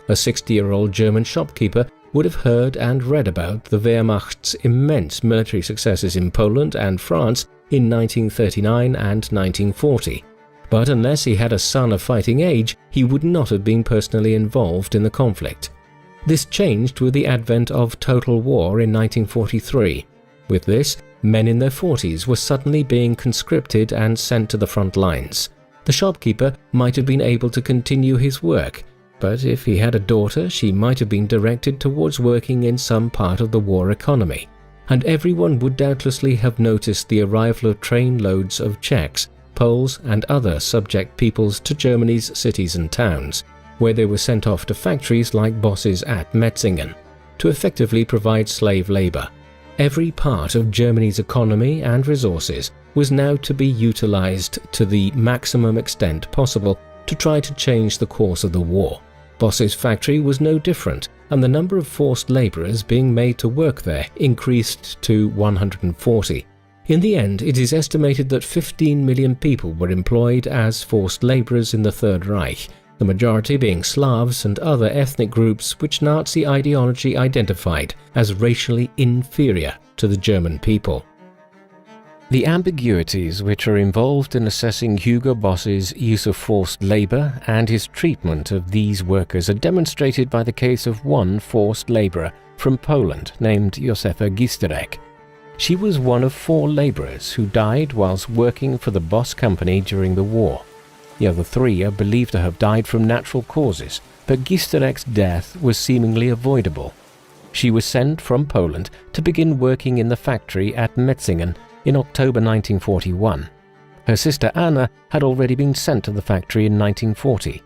A 60-year-old German shopkeeper would have heard and read about the Wehrmacht's immense military successes in Poland and France in 1939 and 1940. But unless he had a son of fighting age, he would not have been personally involved in the conflict. This changed with the advent of total war in 1943. With this, men in their 40s were suddenly being conscripted and sent to the front lines. The shopkeeper might have been able to continue his work, but if he had a daughter, she might have been directed towards working in some part of the war economy. And everyone would doubtlessly have noticed the arrival of trainloads of Czechs, Poles and other subject peoples to Germany's cities and towns, where they were sent off to factories like Boss's at Metzingen, to effectively provide slave labor. Every part of Germany's economy and resources was now to be utilized to the maximum extent possible to try to change the course of the war. Boss's factory was no different, and the number of forced laborers being made to work there increased to 140. In the end, it is estimated that 15 million people were employed as forced laborers in the Third Reich, the majority being Slavs and other ethnic groups which Nazi ideology identified as racially inferior to the German people. The ambiguities which are involved in assessing Hugo Boss's use of forced labor and his treatment of these workers are demonstrated by the case of one forced laborer from Poland named Józefa Gisterek. She was one of 4 laborers who died whilst working for the Boss Company during the war. The other 3 are believed to have died from natural causes, but Gisterek's death was seemingly avoidable. She was sent from Poland to begin working in the factory at Metzingen in October 1941. Her sister Anna had already been sent to the factory in 1940.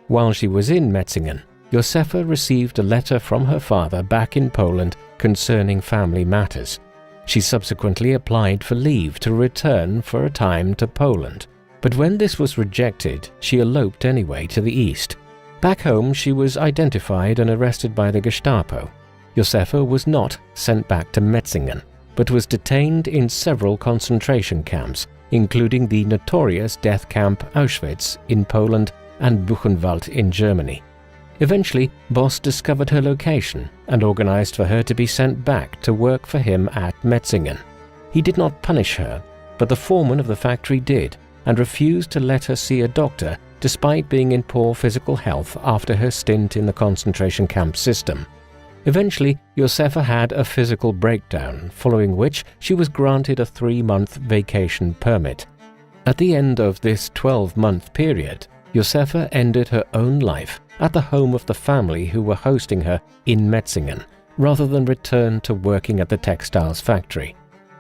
While she was in Metzingen, Józefa received a letter from her father back in Poland concerning family matters. She subsequently applied for leave to return for a time to Poland, but when this was rejected, she eloped anyway to the east. Back home, she was identified and arrested by the Gestapo. Józefa was not sent back to Metzingen, but was detained in several concentration camps, including the notorious death camp Auschwitz in Poland and Buchenwald in Germany. Eventually, Boss discovered her location and organized for her to be sent back to work for him at Metzingen. He did not punish her, but the foreman of the factory did, and refused to let her see a doctor despite being in poor physical health after her stint in the concentration camp system. Eventually, Józefa had a physical breakdown, following which she was granted a 3-month vacation permit. At the end of this 12-month period, Józefa ended her own life at the home of the family who were hosting her in Metzingen, rather than return to working at the textiles factory.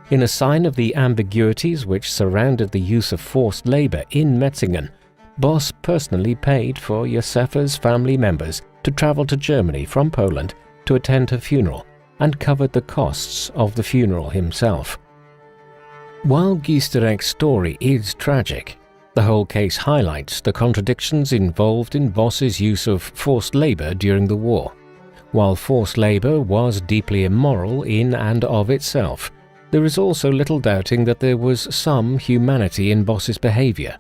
In a sign of the ambiguities which surrounded the use of forced labor in Metzingen, Boss personally paid for Józefa's family members to travel to Germany from Poland to attend her funeral, and covered the costs of the funeral himself. While Giesterech's story is tragic, the whole case highlights the contradictions involved in Boss's use of forced labor during the war. While forced labor was deeply immoral in and of itself, there is also little doubting that there was some humanity in Boss's behavior.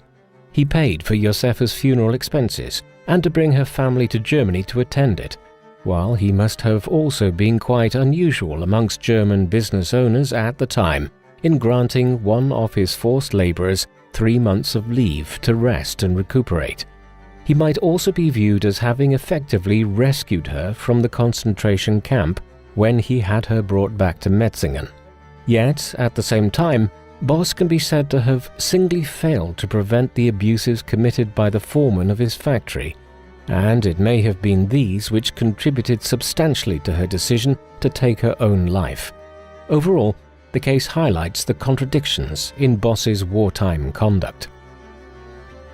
He paid for Józefa's funeral expenses and to bring her family to Germany to attend it, while he must have also been quite unusual amongst German business owners at the time in granting one of his forced laborers 3 months of leave to rest and recuperate. He might also be viewed as having effectively rescued her from the concentration camp when he had her brought back to Metzingen. Yet, at the same time, Boss can be said to have singly failed to prevent the abuses committed by the foreman of his factory, and it may have been these which contributed substantially to her decision to take her own life. Overall, the case highlights the contradictions in Boss's wartime conduct.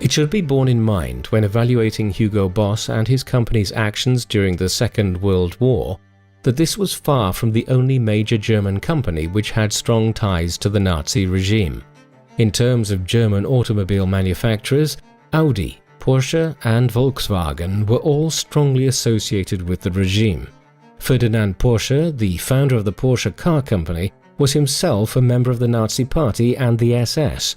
It should be borne in mind when evaluating Hugo Boss and his company's actions during the Second World War that this was far from the only major German company which had strong ties to the Nazi regime. In terms of German automobile manufacturers, Audi, Porsche and Volkswagen were all strongly associated with the regime. Ferdinand Porsche, the founder of the Porsche car company, was himself a member of the Nazi Party and the SS.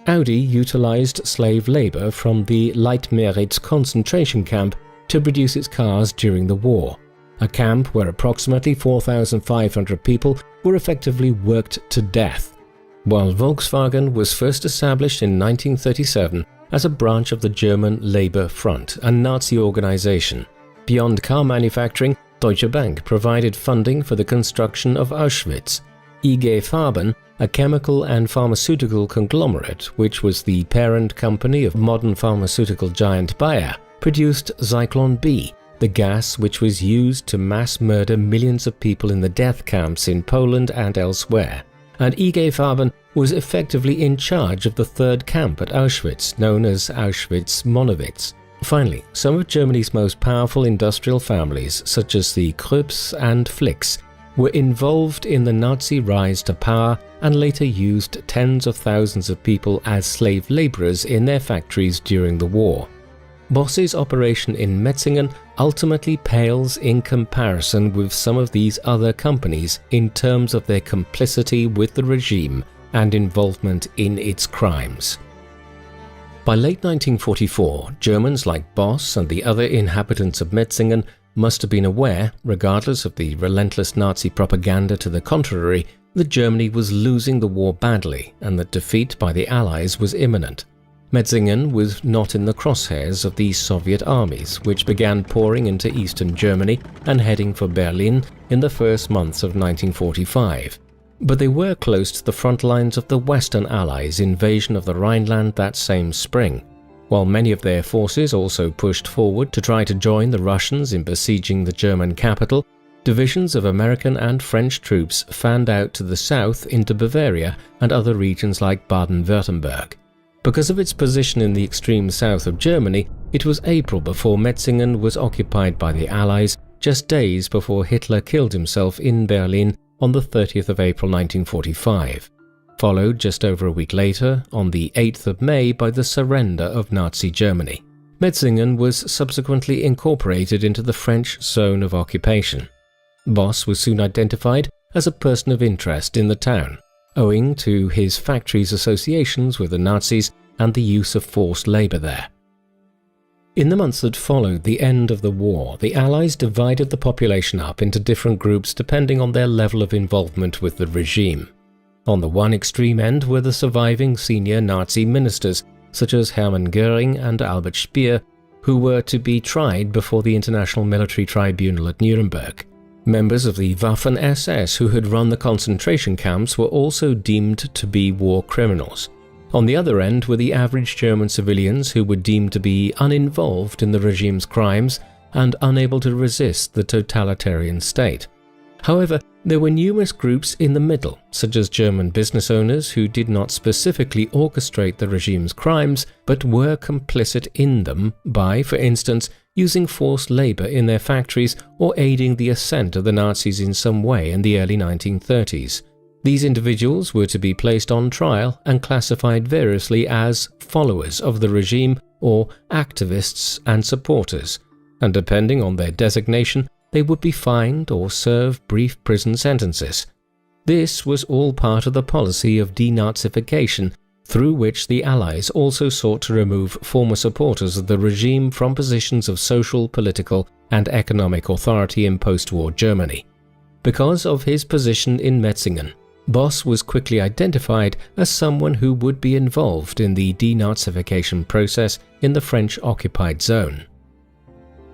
Audi utilized slave labor from the Leitmeritz concentration camp to produce its cars during the war, a camp where approximately 4,500 people were effectively worked to death, while Volkswagen was first established in 1937 as a branch of the German Labour Front, a Nazi organization. Beyond car manufacturing, Deutsche Bank provided funding for the construction of Auschwitz. IG Farben, a chemical and pharmaceutical conglomerate which was the parent company of modern pharmaceutical giant Bayer, produced Zyklon B, the gas which was used to mass murder millions of people in the death camps in Poland and elsewhere. And IG Farben was effectively in charge of the third camp at Auschwitz, known as Auschwitz-Monowitz. Finally, some of Germany's most powerful industrial families, such as the Krupps and Flicks, were involved in the Nazi rise to power and later used tens of thousands of people as slave laborers in their factories during the war. Boss's operation in Metzingen ultimately pales in comparison with some of these other companies in terms of their complicity with the regime and involvement in its crimes. By late 1944, Germans like Boss and the other inhabitants of Metzingen must have been aware, regardless of the relentless Nazi propaganda to the contrary, that Germany was losing the war badly and that defeat by the Allies was imminent. Metzingen was not in the crosshairs of the Soviet armies, which began pouring into eastern Germany and heading for Berlin in the first months of 1945. But they were close to the front lines of the Western Allies' invasion of the Rhineland that same spring. While many of their forces also pushed forward to try to join the Russians in besieging the German capital, divisions of American and French troops fanned out to the south into Bavaria and other regions like Baden-Württemberg. Because of its position in the extreme south of Germany, It was April before Metzingen was occupied by the Allies, just days before Hitler killed himself in Berlin on the 30th of April 1945, followed just over a week later, on the 8th of May, by the surrender of Nazi Germany. Metzingen was subsequently incorporated into the French zone of occupation. Boss was soon identified as a person of interest in the town, owing to his factory's associations with the Nazis and the use of forced labor there. In the months that followed the end of the war, the Allies divided the population up into different groups depending on their level of involvement with the regime. On the one extreme end were the surviving senior Nazi ministers, such as Hermann Göring and Albert Speer, who were to be tried before the International Military Tribunal at Nuremberg. Members of the Waffen-SS who had run the concentration camps were also deemed to be war criminals. On the other end were the average German civilians who were deemed to be uninvolved in the regime's crimes and unable to resist the totalitarian state. However, there were numerous groups in the middle, such as German business owners who did not specifically orchestrate the regime's crimes but were complicit in them by, for instance, using forced labor in their factories or aiding the ascent of the Nazis in some way in the early 1930s. These individuals were to be placed on trial and classified variously as followers of the regime or activists and supporters, and depending on their designation, they would be fined or serve brief prison sentences. This was all part of the policy of denazification, through which the Allies also sought to remove former supporters of the regime from positions of social, political, and economic authority in post-war Germany. Because of his position in Metzingen, Boss was quickly identified as someone who would be involved in the denazification process in the French-occupied zone.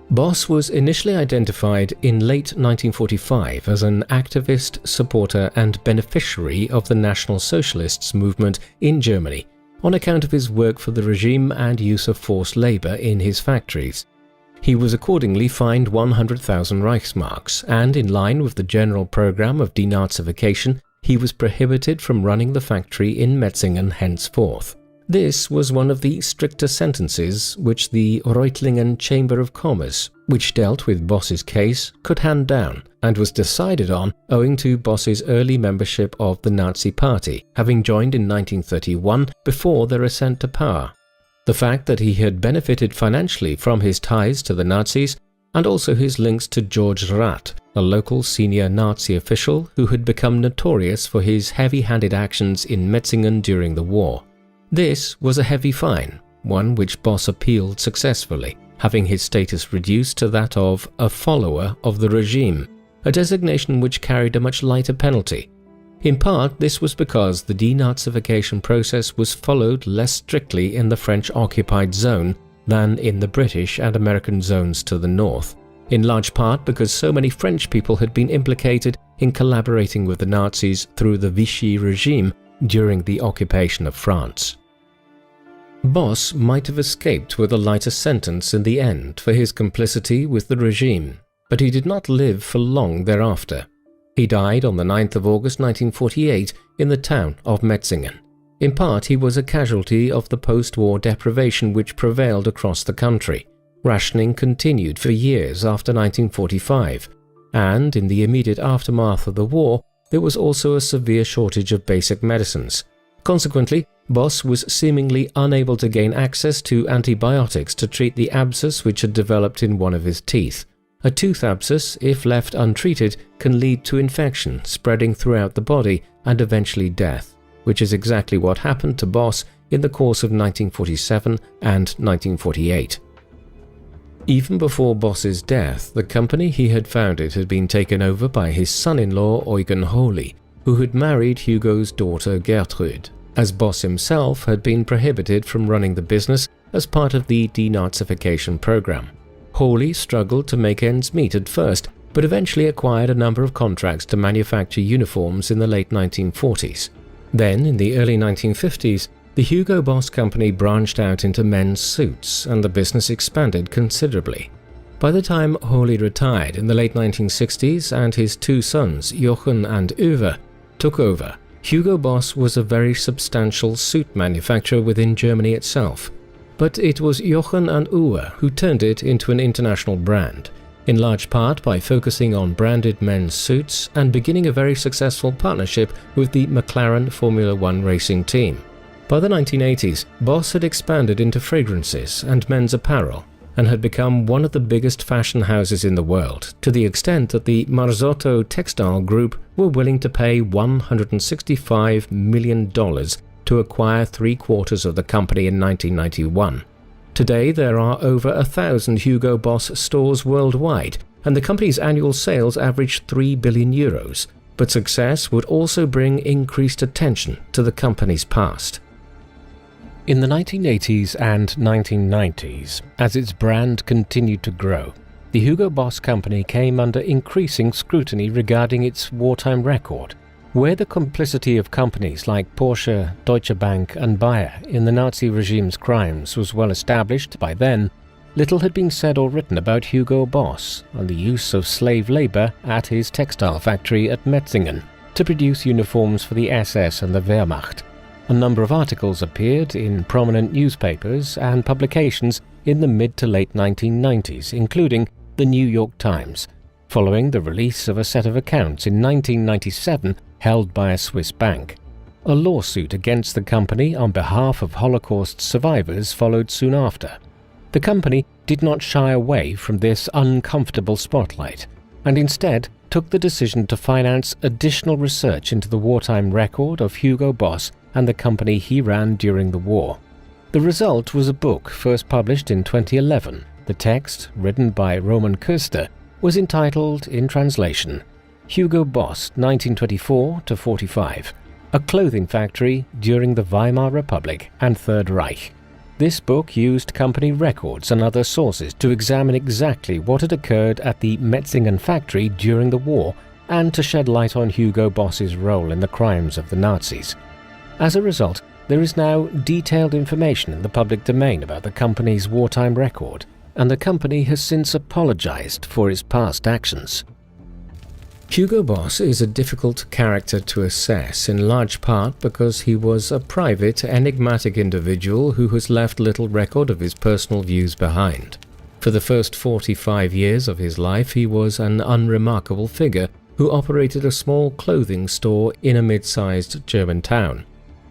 Boss was initially identified in late 1945 as an activist, supporter, and beneficiary of the National Socialists movement in Germany on account of his work for the regime and use of forced labor in his factories. He was accordingly fined 100,000 Reichsmarks, and in line with the general program of denazification, he was prohibited from running the factory in Metzingen henceforth. This was one of the stricter sentences which the Reutlingen Chamber of Commerce, which dealt with Boss's case, could hand down, and was decided on owing to Boss's early membership of the Nazi Party, having joined in 1931 before their ascent to power. The fact that he had benefited financially from his ties to the Nazis, and also his links to George Rath, a local senior Nazi official who had become notorious for his heavy-handed actions in Metzingen during the war. This was a heavy fine, one which Boss appealed successfully, having his status reduced to that of a follower of the regime, a designation which carried a much lighter penalty. In part, this was because the denazification process was followed less strictly in the French-occupied zone than in the British and American zones to the north, in large part because so many French people had been implicated in collaborating with the Nazis through the Vichy regime during the occupation of France. Boss might have escaped with a lighter sentence in the end for his complicity with the regime, but he did not live for long thereafter. He died on the 9th of August 1948 in the town of Metzingen. In part, he was a casualty of the post-war deprivation which prevailed across the country. Rationing continued for years after 1945, and in the immediate aftermath of the war, there was also a severe shortage of basic medicines. Consequently, Boss was seemingly unable to gain access to antibiotics to treat the abscess which had developed in one of his teeth. A tooth abscess, if left untreated, can lead to infection spreading throughout the body and eventually death, which is exactly what happened to Boss in the course of 1947 and 1948. Even before Boss's death, the company he had founded had been taken over by his son-in-law Eugen Holy, who had married Hugo's daughter Gertrude, as Boss himself had been prohibited from running the business as part of the denazification program. Holy struggled to make ends meet at first, but eventually acquired a number of contracts to manufacture uniforms in the late 1940s. Then, in the early 1950s, the Hugo Boss company branched out into men's suits, and the business expanded considerably. By the time Holy retired in the late 1960s and his two sons, Jochen and Uwe, took over, Hugo Boss was a very substantial suit manufacturer within Germany itself. but it was Jochen and Uwe who turned it into an international brand, in large part by focusing on branded men's suits and beginning a very successful partnership with the McLaren Formula One racing team. By the 1980s, Boss had expanded into fragrances and men's apparel, and had become one of the biggest fashion houses in the world, to the extent that the Marzotto Textile Group were willing to pay $165 million to acquire 3/4 of the company in 1991. Today there are over 1,000 Hugo Boss stores worldwide, and the company's annual sales average €3 billion, but success would also bring increased attention to the company's past. In the 1980s and 1990s, as its brand continued to grow, the Hugo Boss company came under increasing scrutiny regarding its wartime record. Where the complicity of companies like Porsche, Deutsche Bank and Bayer in the Nazi regime's crimes was well established by then, little had been said or written about Hugo Boss and the use of slave labor at his textile factory at Metzingen to produce uniforms for the SS and the Wehrmacht. A number of articles appeared in prominent newspapers and publications in the mid to late 1990s, including the New York Times, following the release of a set of accounts in 1997 held by a Swiss bank. A lawsuit against the company on behalf of Holocaust survivors followed soon after. The company did not shy away from this uncomfortable spotlight, and instead took the decision to finance additional research into the wartime record of Hugo Boss and the company he ran during the war. The result was a book first published in 2011. The text, written by Roman Köster, was entitled, in translation, Hugo Boss 1924–45, a clothing factory during the Weimar Republic and Third Reich. This book used company records and other sources to examine exactly what had occurred at the Metzingen factory during the war and to shed light on Hugo Boss's role in the crimes of the Nazis. As a result, there is now detailed information in the public domain about the company's wartime record, and the company has since apologized for its past actions. Hugo Boss is a difficult character to assess, in large part because he was a private, enigmatic individual who has left little record of his personal views behind. For the first 45 years of his life, he was an unremarkable figure who operated a small clothing store in a mid-sized German town.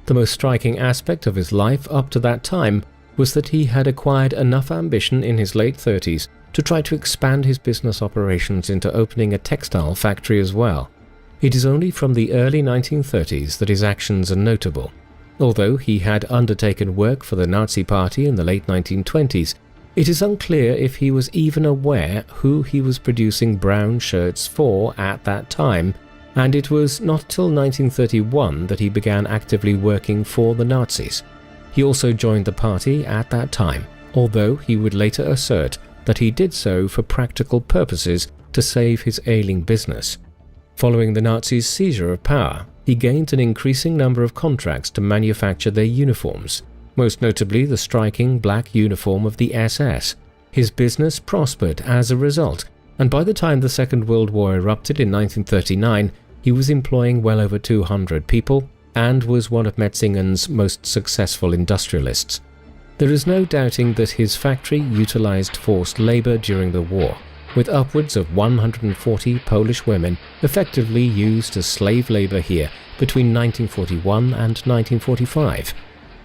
The most striking aspect of his life up to that time was that he had acquired enough ambition in his late 30s to try to expand his business operations into opening a textile factory as well. It is only from the early 1930s that his actions are notable. Although he had undertaken work for the Nazi Party in the late 1920s, it is unclear if he was even aware who he was producing brown shirts for at that time, and it was not till 1931 that he began actively working for the Nazis. He also joined the party at that time, although he would later assert that he did so for practical purposes to save his ailing business. Following the Nazis' seizure of power, he gained an increasing number of contracts to manufacture their uniforms, most notably the striking black uniform of the SS. His business prospered as a result, and by the time the Second World War erupted in 1939, he was employing well over 200 people and was one of Metzingen's most successful industrialists. There is no doubting that his factory utilized forced labor during the war, with upwards of 140 Polish women effectively used as slave labor here between 1941 and 1945.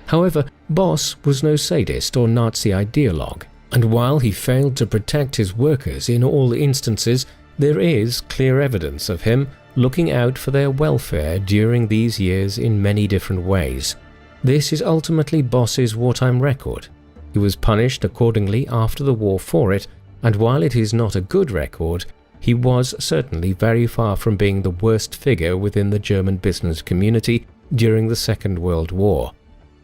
However, Boss was no sadist or Nazi ideologue, and while he failed to protect his workers in all instances, there is clear evidence of him looking out for their welfare during these years in many different ways. This is ultimately Boss's wartime record. He was punished accordingly after the war for it, and while it is not a good record, he was certainly very far from being the worst figure within the German business community during the Second World War.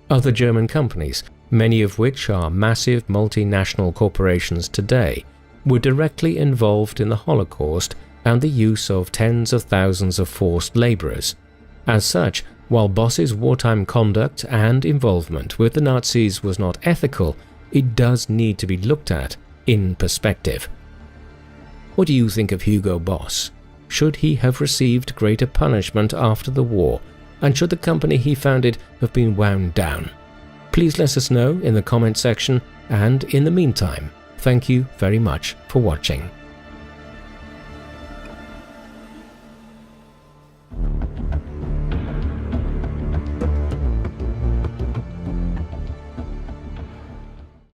Other German companies, many of which are massive multinational corporations today, were directly involved in the Holocaust and the use of tens of thousands of forced laborers. As such, while Boss's wartime conduct and involvement with the Nazis was not ethical, it does need to be looked at in perspective. What do you think of Hugo Boss? Should he have received greater punishment after the war, and should the company he founded have been wound down? Please let us know in the comment section, and in the meantime, thank you very much for watching.